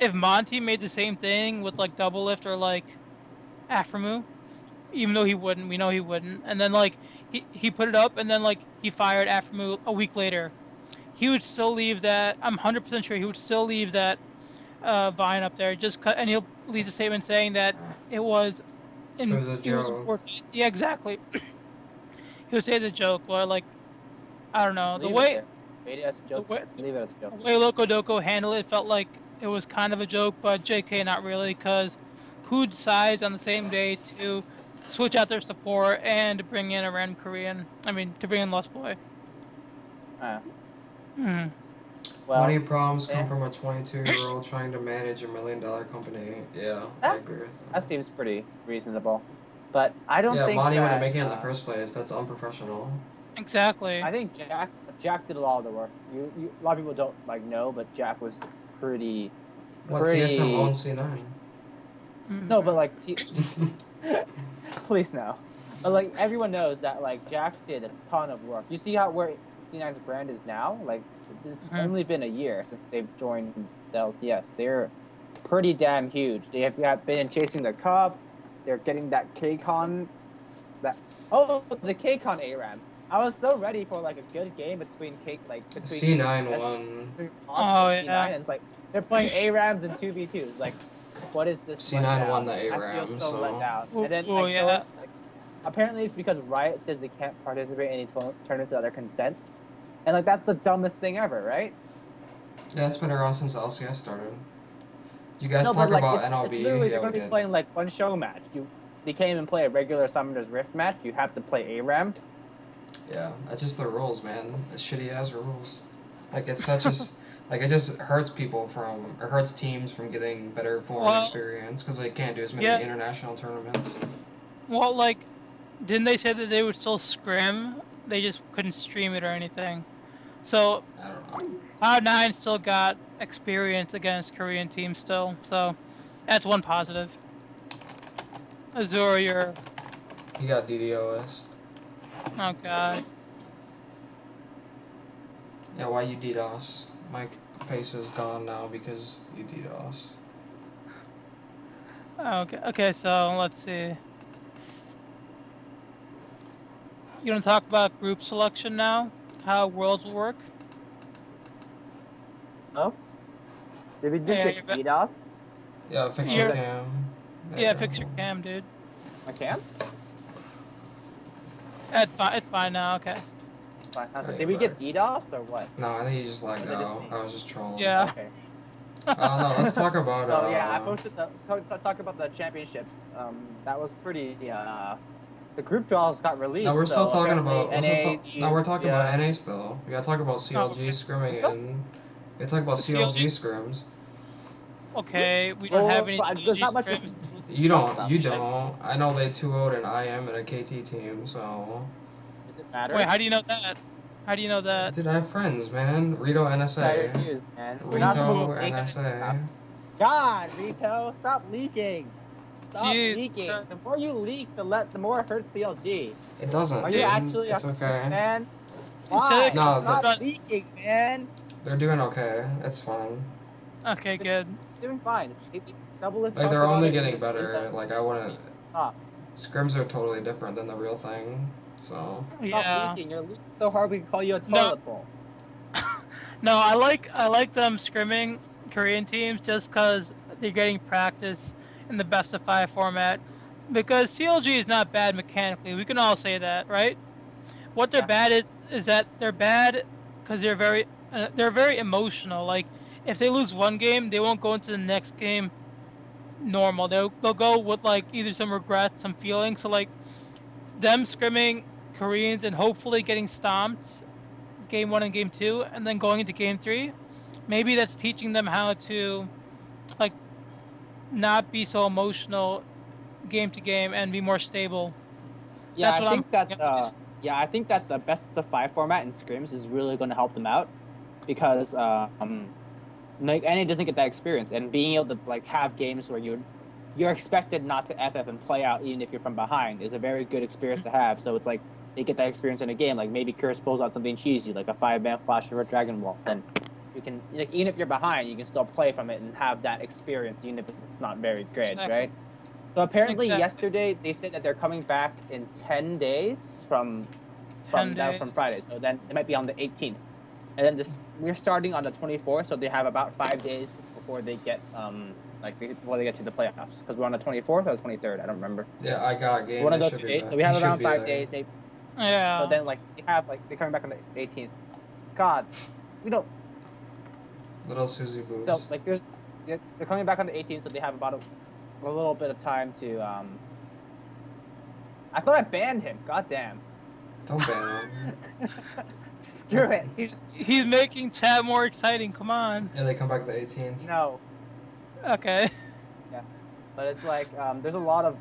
if Monty made the same thing with like Double Lift or like Aframu, even though he wouldn't, we know he wouldn't, and then like he put it up and then like he fired Aframu a week later, he would still leave that. I'm 100% sure he would still leave that Vine up there, just cut, and he'll leave a statement saying that it was. It was a joke. Unfortunate. Yeah, exactly. He would say it's a joke, or like, I don't know, Leave it as a joke. Leave it as a joke. the way Loco Doco handled it felt like it was kind of a joke, but JK not really, because who decides on the same day to switch out their support and to bring in a random Korean. I mean, to bring in Lost Boy. Well, Money problems come from a 22-year-old trying to manage $1 million company. Yeah, I agree with that. That seems pretty reasonable. But I don't think Money that... wouldn't make it in the first place. That's unprofessional. Exactly. I think Jack did a lot of the work. A lot of people don't know, but Jack was pretty... TSM owns C9. No, but please no. But everyone knows that Jack did a ton of work. You see where C9's brand is now? It's only been a year since they've joined the LCS. They're pretty damn huge. They have been chasing the cup. They're getting that KCON. The KCON ARAM. I was so ready for a good game between C9 won. Oh yeah. And it's they're playing ARAMs and 2v2s. What is this? C9 won the ARAM. I feel so let down. And then apparently it's because Riot says they can't participate in any tournaments without their consent. And that's the dumbest thing ever, right? Yeah, it's been around since LCS started. You guys talk about NLB. It's literally you're going to be playing one show match. They can't even play a regular Summoner's Rift match. You have to play ARAM. Yeah, that's just the rules, man. The shitty ass rules. It's such a it just hurts hurts teams from getting better foreign experience because they can't do as many international tournaments. Well, didn't they say that they would still scrim? They just couldn't stream it or anything. So I don't know. Cloud9 still got experience against Korean teams still, so that's one positive. Azure, You got DDoS. Oh god. Yeah, why you DDoS? My face is gone now because you DDoS. Okay, so let's see. You want to talk about group selection now? How worlds will work? Oh? Did we just get DDoS? Yeah, fix your cam. Yeah, fix your cam, dude. My cam? It's fine now, okay. Fine. Did we get DDoS or what? No, I think you just lagged out. I was just trolling. Yeah. Okay. No, let's talk about I posted talk about the championships. That was pretty the group draws got released. No, we're still talking about we're talking yeah. about NA still. We gotta talk about CLG scrimming and we gotta talk about CLG scrims. Okay, we don't have any CLG scrims. You don't. I know they 2-0'd an IM and a KT team, so. Does it matter? Wait, how do you know that? How do you know that? Dude, I have friends, man. Rito NSA. Rito NSA. God, Rito, stop leaking. Stop Jeez. leaking. The more you leak, the more it hurts CLG. It doesn't. Are you actually it's okay. Man? Why? No, stop leaking, man. They're doing okay. It's fine. Okay, good. It's doing fine. Double it. They're only getting better. I wouldn't. Stop. Scrims are totally different than the real thing. So. Yeah. Stop leaking. You're leaking so hard we can call you a toilet bowl. No, I like them scrimming Korean teams just because they're getting practice in the best of 5 format. Because CLG is not bad mechanically. We can all say that, right? What they're bad is that they're bad because they're very emotional. If they lose one game, they won't go into the next game normal. They'll go with either some regret, some feelings. So them scrimming Koreans and hopefully getting stomped game 1 and game 2 and then going into game 3, maybe that's teaching them how to not be so emotional game to game and be more stable. Yeah, that's I think that the best of 5 format in scrims is really going to help them out because NA doesn't get that experience, and being able to have games where you're expected not to FF and play out even if you're from behind is a very good experience to have. So it's they get that experience in a game. Maybe Curse pulls out something cheesy, like a 5-man flash or a Dragon Wall. Then you can even if you're behind, you can still play from it and have that experience, even if it's not very good, right? So apparently yesterday they said that they're coming back in 10 days from Friday. So then it might be on the 18th. And then we're starting on the 24th, so they have about 5 days before they get before they get to the playoffs. Because we're on the 24th or the 23rd, I don't remember. Yeah, I got a game. One of those 2 days. So we have around 5 days. Yeah. So then they're coming back on the 18th. God, we don't. Little Susie boobs. So they're coming back on the 18th, so they have about a little bit of time to I thought I banned him. God damn. Don't ban him. Screw it. He's making chat more exciting. Come on. Yeah, they come back the 18th. No. Okay. Yeah, but it's like there's a lot of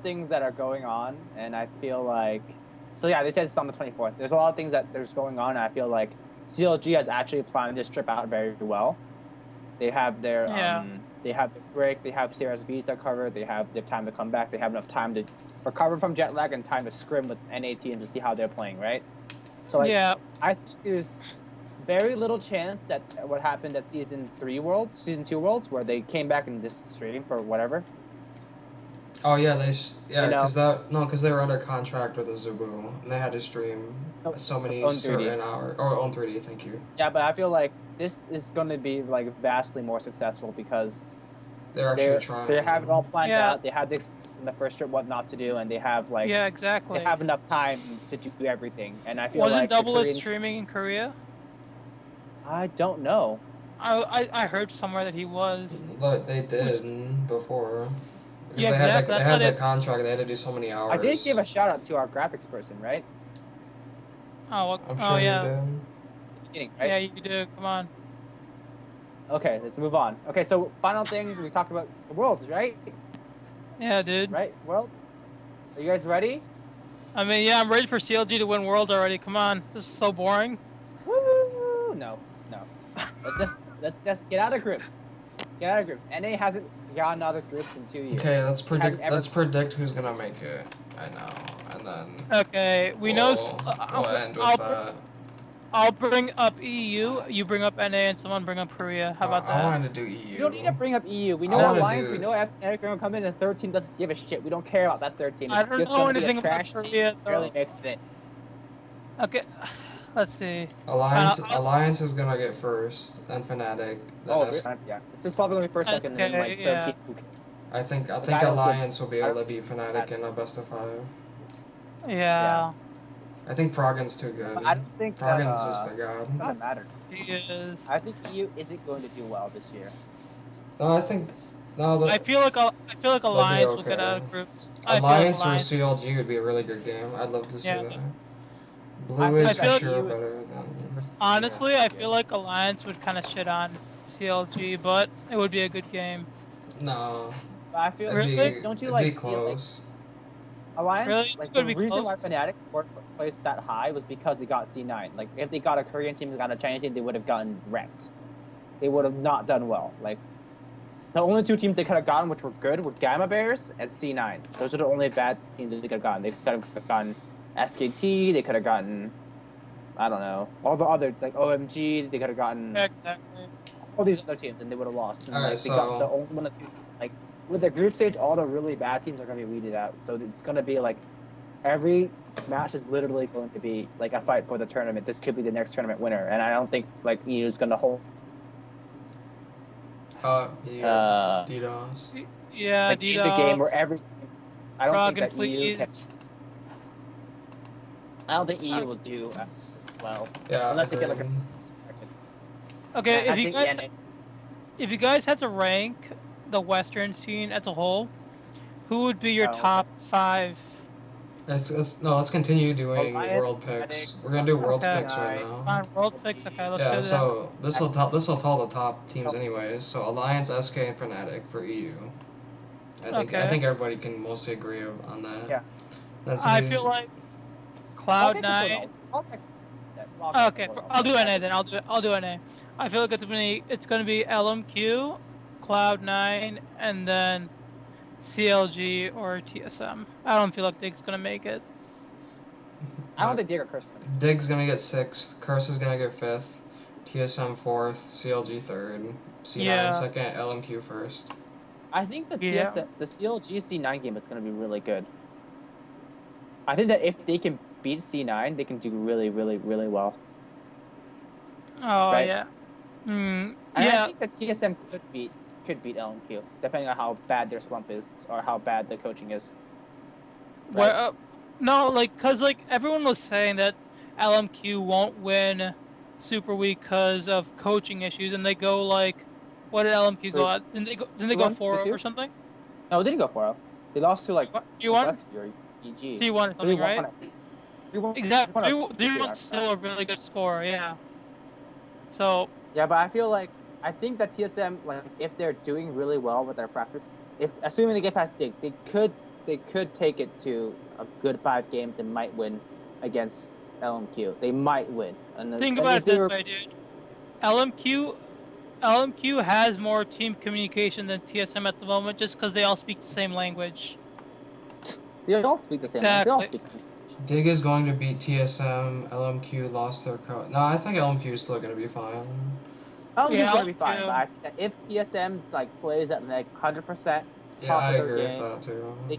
things that are going on, and I feel like they said it's on the 24th. There's a lot of things that there's going on, and I feel like CLG has actually planned this trip out very well. They have their they have the break, they have Sarah's visa covered, they have the time to come back, they have enough time to recover from jet lag and time to scrim with NA teams to see how they're playing, right? So like, I think there's very little chance that what happened at season 2 Worlds, where they came back in this stream for whatever. Oh yeah, because they were under contract with LaZyBo, and they had to stream so many certain hours. Or on 3D, thank you. Yeah, but I feel like this is going to be like vastly more successful because they're actually trying. They have it all planned out. They had the experience in the first trip what not to do, and they have like exactly. They have enough time to do everything, and I feel wasn't like Double It streaming in Korea? I don't know. I heard somewhere that he was. But they did before. Yeah, they had the contract. They had to do so many hours. I did give a shout out to our graphics person, right? Oh, I'm sure you did. Beginning, right? Yeah, you do. Come on. Okay, let's move on. Okay, so final thing, we talked about the Worlds, right? Yeah, dude. Right, Worlds? Are you guys ready? I mean, yeah, I'm ready for CLG to win Worlds already. Come on, this is so boring. Woo! No. Let's just get out of groups. Get out of groups. NA hasn't gotten out of groups in 2 years. Okay, let's predict who's gonna make it. I know, and then. Okay, we know. We'll end with that. I'll bring up EU, you bring up NA, and someone bring up Korea. How about that? I wanted to do EU. You don't need to bring up EU. We know Alliance, we know Eric will come in, and the third team doesn't give a shit. We don't care about that third team. I don't know anything about Korea, though. Barely makes it. Okay, let's see. Alliance is gonna get first, then Fnatic, then yeah. It's probably gonna be first, second, and then like third team. I think Alliance will be able to beat Fnatic in a best of 5. Yeah. I think Froggen's too good. I don't think Froggen's just a god. It doesn't matter. He is. I think EU isn't going to do well this year. No, I think I feel like Alliance will get out of groups. Alliance or CLG would be a really good game. I'd love to see that. Blue is for sure better than. Honestly, I feel like Alliance would kind of shit on CLG, but it would be a good game. No. I feel don't you it'd like be close. Alliance, really? like the reason why Fnatic weren't placed that high was because they got C9. Like if they got a Korean team, they got a Chinese team, they would have gotten wrecked. They would have not done well. Like the only 2 teams they could have gotten which were good were Gamma Bears and C9. Those are the only bad teams that they could have gotten. They could have gotten SKT. They could have gotten, I don't know, all the other like OMG. They could have gotten all these other teams, and they would have lost. And, Alright, they got the only one of like. With the group stage, all the really bad teams are going to be weeded out. So it's going to be like every match is literally going to be like a fight for the tournament. This could be the next tournament winner, and I don't think like EU is going to hold. DDoS. Yeah, like, DDoS. It's a game where every. I don't think that please. EU can. I don't think EU will do as well. Yeah. Unless they get like a. Okay, if you guys had to rank the Western scene as a whole, who would be your top 5? Let's continue doing world picks. We're gonna do world picks right now. Fine, world picks. Okay, let's do that. So this will tell the top teams anyways. So Alliance, SK, and Fnatic for EU. I think everybody can mostly agree on that. Yeah. I feel like Cloud9. Okay, I'll do NA then. I'll do NA. I feel like it's gonna be LMQ, Cloud9, and then CLG or TSM. I don't feel like Dig's gonna make it. I don't think Dig or Curse. Dig's gonna get 6th, Curse is gonna get 5th, TSM 4th, CLG 3rd, C9 2nd, LMQ 1st. I think the CLG C9 game is gonna be really good. I think that if they can beat C9, they can do really, really, really well. Oh right? Yeah. I think that TSM could beat LMQ, depending on how bad their slump is or how bad the coaching is. Right? Well, no, cause everyone was saying that LMQ won't win Super Week because of coaching issues, and they go what did LMQ go at? Didn't they go 4-0 or something? No, they didn't go 4-0. They lost to You won? GG. T1 or something, right? 3-1. Exactly. 3-1's still a really good score, yeah. So. Yeah, but I think that TSM, like, if they're doing really well with their practice, assuming they get past Dig, they could take it to a good 5 games and might win against LMQ. They might win. Think about it this way, dude. LMQ has more team communication than TSM at the moment, just because they all speak the same language. They all speak the same language. They all speak. Dig is going to beat TSM. LMQ lost their coach. No, I think LMQ is still going to be fine. LMQ's going to be fine, but I think that if TSM plays at 100%, yeah, I agree with that too. They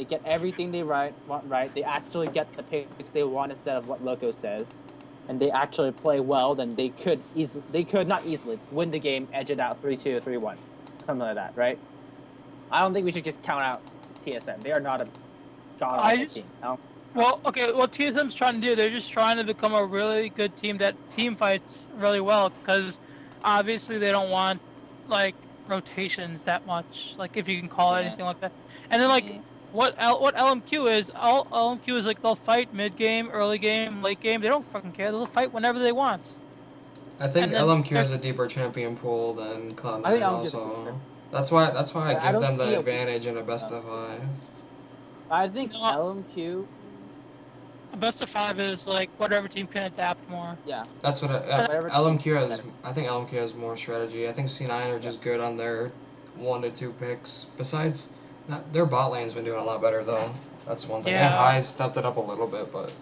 get everything they want right. They actually get the picks they want instead of what Loco says, and they actually play well. Then they could not easily win the game, edge it out 3-2, 3-1, something like that, right? I don't think we should just count out TSM. They are not a god-awful team. No? Well, okay, what TSM's trying to do, they're just trying to become a really good team that team fights really well, because obviously they don't want rotations that much, if you can call it anything like that. And then what LMQ is, LMQ is they'll fight mid game, early game, late game. They don't fucking care. They'll fight whenever they want. I think LMQ has a deeper champion pool than Cloud9 also. That's why I give them the advantage in a best of 5. I think LMQ. A best of 5 is whatever team can adapt more. Yeah. That's what LMQ has. I think LMQ has more strategy. I think C9 are just good on their 1 to 2 picks. Besides, their bot lane's been doing a lot better though. That's one thing. Yeah. High's stepped it up a little bit, but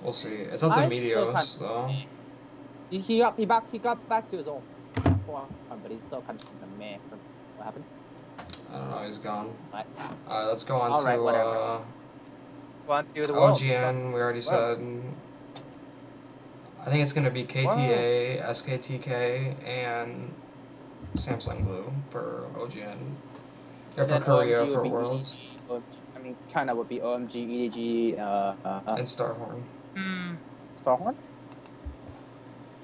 we'll see. It's up to Meteos though. He got back to his old form, but he's still kind of a meh. What happened? I don't know. He's gone. Right. Let's go on to. The OGN, we already said. I think it's going to be KTA, SKTK, and Samsung Blue for OGN. Or for Korea for Worlds. I mean, China would be OMG, EDG, and Starhorn. Starhorn?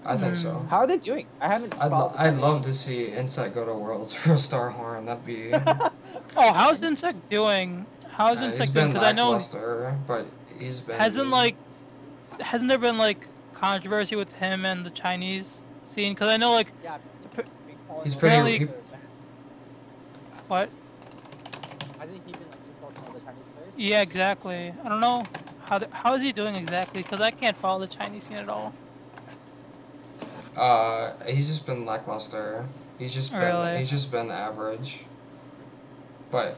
I think so. How are they doing? I haven't. I'd love to see Insect go to Worlds for Starhorn. That'd be. Oh, how's Insect doing? How's Insect doing? Because I know. But he's been. Hasn't there been controversy with him and the Chinese scene? Because I know Yeah. He's pretty. What? I think he's been enforcing all the Chinese players. Yeah, exactly. I don't know how is he doing exactly? Because I can't follow the Chinese scene at all. He's just been lackluster. He's just been average. But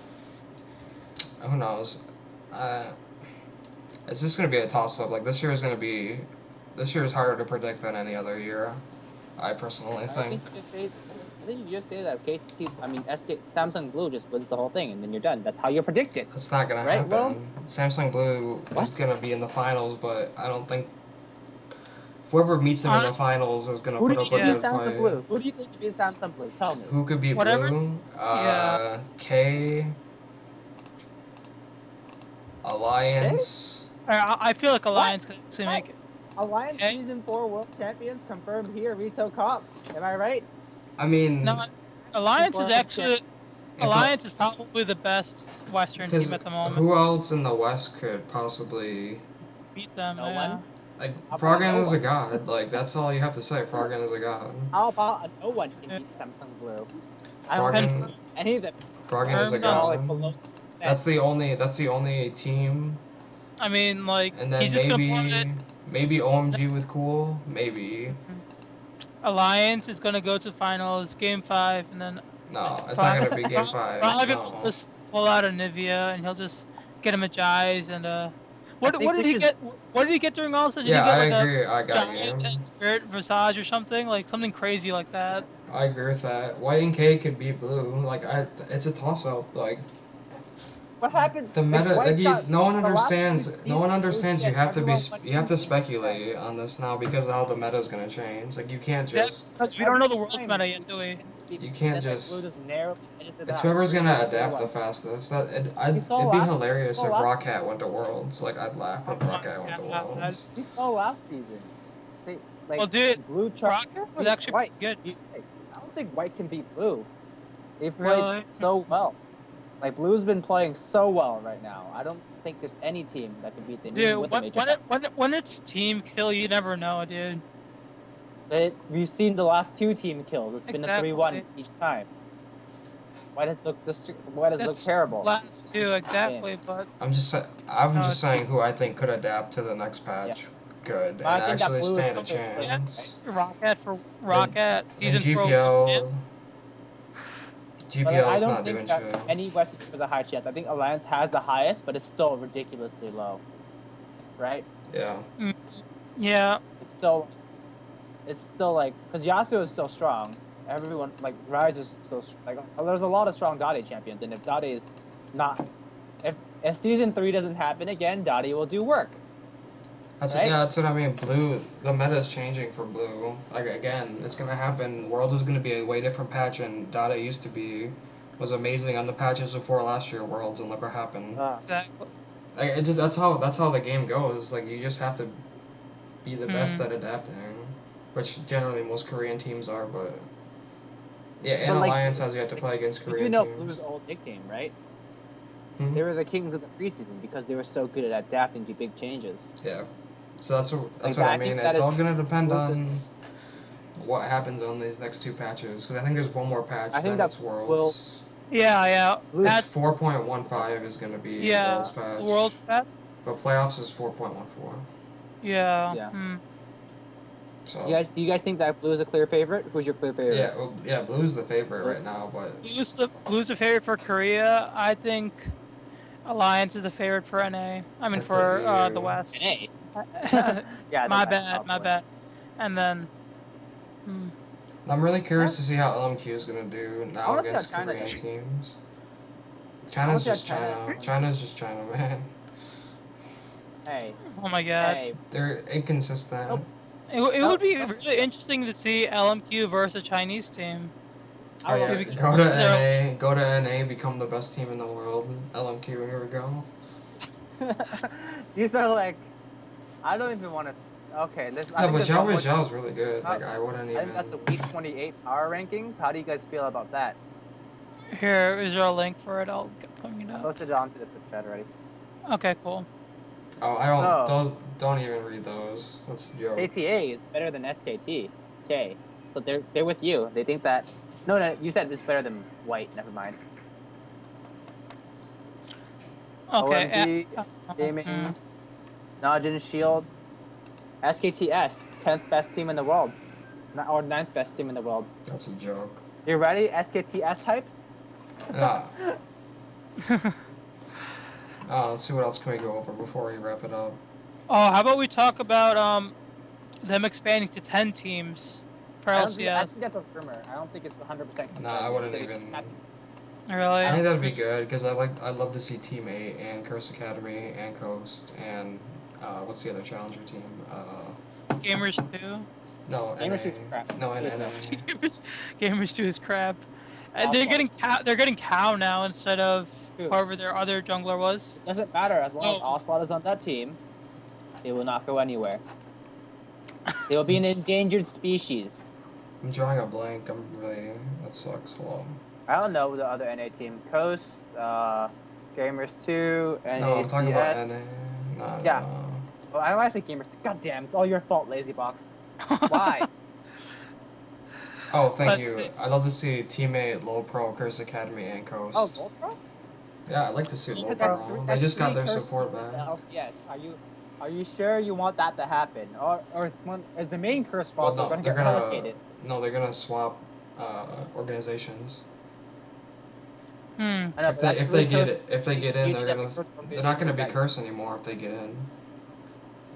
who knows? It's just gonna be a toss-up. This year is harder to predict than any other year. I personally think. I think you just say that Samsung Blue just wins the whole thing, and then you're done. That's how you predict it. That's not gonna happen. Well, Samsung Blue is gonna be in the finals, but I don't think whoever meets them in the finals is gonna put up a good fight. Who do you think could be Samsung Blue? Tell me. Who could be Blue? K. Alliance. I feel like Alliance could actually make it. Alliance Season 4 World Champions confirmed here, Rito Cop. Am I right? I mean... No, Alliance is actually... Alliance is probably the best Western team at the moment. Who else in the West could possibly... beat them, no one? Froggen is a god. That's all you have to say. Froggen is a god. How about no one can beat Samsung Blue? Any of them. Froggen is a god. That's the only team. I mean, and then maybe OMG with Cool, maybe. Alliance is gonna go to finals, Game 5, and then. No, it's not gonna be Game 5. Froggen will just pull out a Nivea, and he'll just get him a Jais and What did he get? What did he get during All-Star? Did he get I agree. I got you. Spirit Visage or something something crazy like that. I agree with that. White and K could beat Blue. It's a toss-up. What happened? The meta, no one understands. No one understands. You have to speculate on this now because of how the meta is gonna change. You can't just. We don't know the world's meta yet, do we? You can't just. It's whoever's gonna adapt the fastest. It'd be hilarious if Rockhat went to Worlds. I'd laugh if Rockhat went to Worlds. We saw last season. Well, dude, Blue Rockhat was actually White. good. I don't think White can beat Blue. They played so well. Like Blue's been playing so well right now. I don't think there's any team that can beat them. Dude, with a major when it's team kill, you never know, dude. We've seen the last 2 team kills. It's been a 3-1 each time. Why does it look terrible? Last 2 exactly, but I'm just saying who I think could adapt to the next patch good and actually stand a chance. Rocket. He's in GPO. GPO is not doing shit. I don't think that any West has a high chance. I think Alliance has the highest, but it's still ridiculously low. Right? Yeah. Yeah. It's still like, because Yasuo is still strong. Everyone, like, Rise is still, like, there's a lot of strong Dade champions, and if Dade is not, if Season 3 doesn't happen again, Dade will do work. Yeah, that's what I mean. Blue, the meta is changing for Blue. Like, again, it's going to happen. Worlds is going to be a way different patch than Dade used to be. Was amazing on the patches before last year Worlds, and look what happened. Exactly. Like, it just, that's how the game goes. Like, you just have to be the best at adapting, which generally most Korean teams are, but... Yeah, and Alliance has yet to play against Korean teams. You know Blue's old nickname, right? They were the kings of the preseason because they were so good at adapting to big changes. Yeah. So that's what I mean. It's all going to depend on what happens on these next 2 patches. Because I think there's one more patch, then it's Worlds. Yeah. Patch 4.15 is going to be Worlds patch. Worlds patch? But playoffs is 4.14. Yeah. So. Do you guys think that Blue is a clear favorite? Who's your clear favorite? Yeah, Blue's the favorite right now, but... Blue's the favorite for Korea. I think Alliance is the favorite for NA. I mean, for the West. NA? Yeah, my bad. And then... I'm really curious to see how LMQ is going to do now against Korean teams. China's just China. China's just China, man. Hey. Oh my god. Hey. They're inconsistent. Nope. It would be really interesting to see LMQ versus a Chinese team. Oh yeah, go to NA, become the best team in the world. LMQ, here we go. These are like, I don't even want to. Okay, but Zhao is really good. Like I wouldn't even. I think that's the week 28 power rankings. How do you guys feel about that? Here, is there a link for it? I'll put it up. Posted it onto the Twitch chat already. Okay, cool. Oh, I don't. Those don't even read those. That's a joke. KTA is better than SKT. Okay, so they're with you. They think that. No, you said it's better than White. Never mind. Okay. OMG, Gaming, Najin Shield, SKTS, 10th best team in the world, or 9th best team in the world. That's a joke. You ready? SKTS hype? Yeah. Let's see what else can we go over before we wrap it up. Oh, how about we talk about them expanding to 10 teams for LCS? I think that's a rumor. I don't think it's 100%. Nah, I wouldn't even. Really? I think that'd be good because I'd love to see Team 8 and Curse Academy and Coast and what's the other challenger team? Gamers 2. No, Gamers 2 is crap. No, NA. Gamers 2 is crap. They're getting Cow now instead of whoever their other jungler was. It doesn't matter as long as Ocelot is on that team. They will not go anywhere. They will be an endangered species. I'm drawing a blank. That sucks. Hold on. I don't know the other NA team. Coast, Gamers 2, and No, I'm talking about NA. Yeah. Well, I don't want to say Gamers 2. God damn, it's all your fault, LaZyBox. Why? Oh, thank you. I'd love to see Team 8, Low Pro, Curse Academy, and Coast. Oh, Low Pro? Yeah, I'd like to see Low Pro. They just got their support back. Yes. Are you sure you want that to happen? Or is the main curse sponsor going to get relocated? No, they're going to swap organizations. If they get in, they're not gonna be Curse anymore if they get in.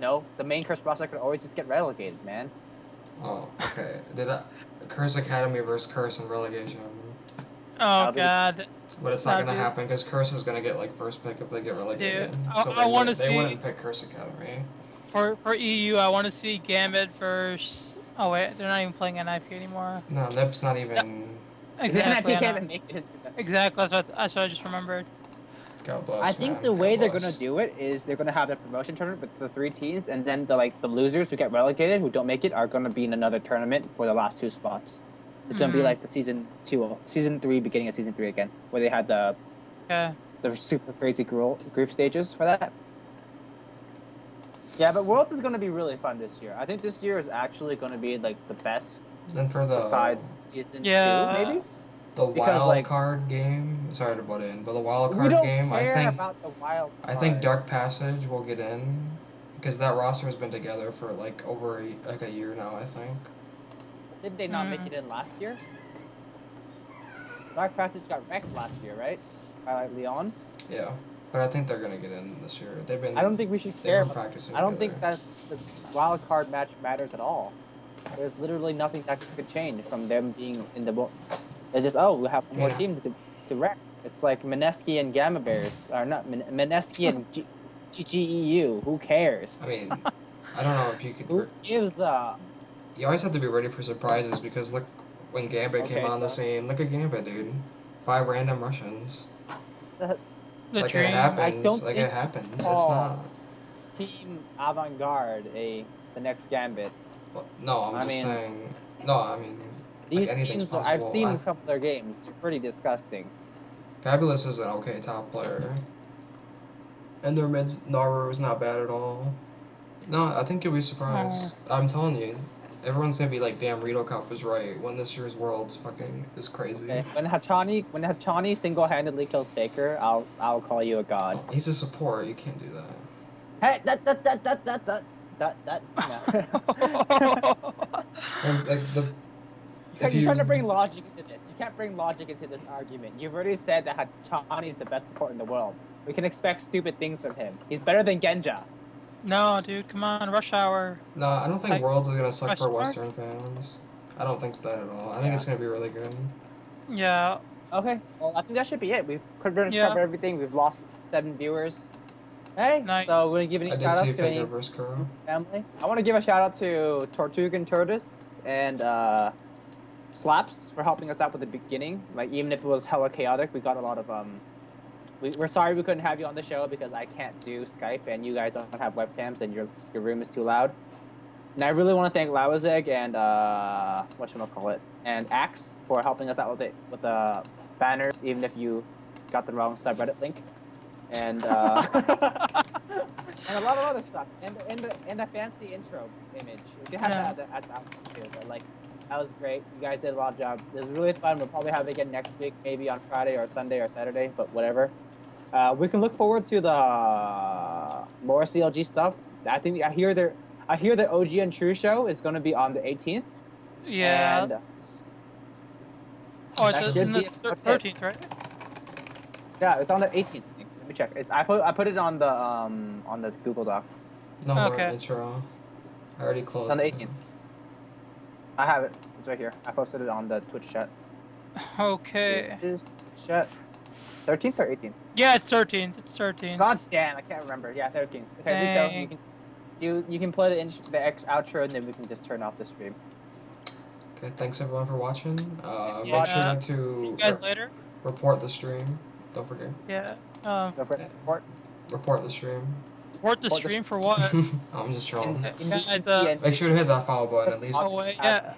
No, the main Curse roster could always just get relegated, man. Oh, okay. Curse Academy versus Curse in relegation. Oh god. But it's not gonna happen because Curse is gonna get like first pick if they get relegated. Dude, so I want to see. They wouldn't pick Curse Academy. For EU, I want to see Gambit versus. Oh wait, they're not even playing NIP anymore. No, NIP's not even. Exactly. NIP can't even make it. Exactly. That's what I just remembered. God bless. I think the way they're gonna do it is they're gonna have the promotion tournament with the 3 teams, and then the losers who get relegated, who don't make it, are gonna be in another tournament for the last 2 spots. It's gonna be like the season 3, beginning of season 3 again, where they had the Yeah. The super crazy group stages for that. Yeah, but Worlds is going to be really fun this year. I think this year is actually going to be like the best. And for the besides season 2, maybe. The Because, wild like, card game. Sorry to butt in, but the wild we card don't game. care I think about the wild I think card. Dark Passage will get in because that roster has been together for like over a year now. I think. Did they not make it in last year? Dark Passage got wrecked last year, right? By Leon. Yeah, but I think they're gonna get in this year. They've been. I don't think we should They've care. been practicing. I don't together. think that the wild card match matters at all. There's literally nothing that could change from them being in the book. It's just, oh, we have one more team to wreck. It's like Mineski and Gamma Bears, or not Mineski and GGEU. Who cares? I mean, I don't know if you could. Who gives You always have to be ready for surprises because look, when Gambit came on the scene, look at Gambit, dude. 5 random Russians. Like it happens. Like it happens. It's not. Team Avant-Garde the next Gambit. Well, no, I'm just saying. No, I mean. These like teams, I've seen some of their games. They're pretty disgusting. Fabulous is an okay top player. And their mids, Naru is not bad at all. No, I think you'll be surprised. I'm telling you. Everyone's gonna be like, damn, Rito Cup was right when this year's Worlds fucking is crazy. Okay. When Hachani single-handedly kills Faker, I'll call you a god. Oh, he's a support, you can't do that. Hey, And, like, You're trying to bring logic into this. You can't bring logic into this argument. You've already said that Hachani is the best support in the world. We can expect stupid things from him. He's better than Genja. No, dude, come on, Rush Hour. No, I don't think Like, Worlds is gonna suck for question Western fans. I don't think that at all. I think it's gonna be really good. Yeah. Okay, well, I think that should be it. We've covered everything. We've lost 7 viewers. Hey, Nice. so we're gonna give any shout outs to any versus Kuro. family. I want to give a shout out to TortuganTortoise and Slapss for helping us out with the beginning. Like, even if it was hella chaotic, we got a lot of we're sorry we couldn't have you on the show because I can't do Skype and you guys don't have webcams and your room is too loud. And I really want to thank Lawizeg and whatchamacallit, and Actz for helping us out with the banners, even if you got the wrong subreddit link. And and a lot of other stuff. And a fancy intro image. We did have that at the outfit too, but like that was great. You guys did a lot of job. It was really fun. We'll probably have it again next week, maybe on Friday or Sunday or Saturday, but whatever. We can look forward to the more CLG stuff. I think I hear the OG and True show is going to be on the 18th. Yeah. And, oh, it's in the 13th, right? Yeah, it's on the 18th. Let me check. I put it on the Google Doc. No more Okay. intro. I already closed. It's on the it. 18th. I have it. It's right here. I posted it on the Twitch chat. Okay. Is chat 13th or 18th? Yeah, it's 13th. It's 13th. God damn, I can't remember. Yeah, 13th. Okay, you can play the outro and then we can just turn off the stream. Okay, thanks everyone for watching. Yeah. Make sure See you to guys later. report the stream. Don't forget. Yeah. Don't forget to report. Report the stream. Report the stream for what? I'm just trolling. Guys, Make sure to hit that follow button at least. Oh, wait, yeah.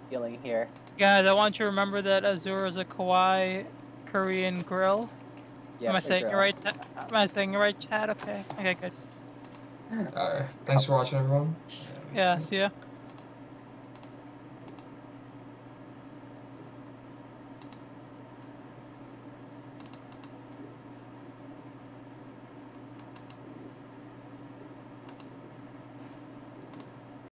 Feeling here. Guys, I want you to remember that Azure is a kawaii Korean grill. Yeah, Am I saying it right? Am I saying it right, Chad? Okay. Okay, good. Alright. Thanks for watching, everyone. Yeah, see ya.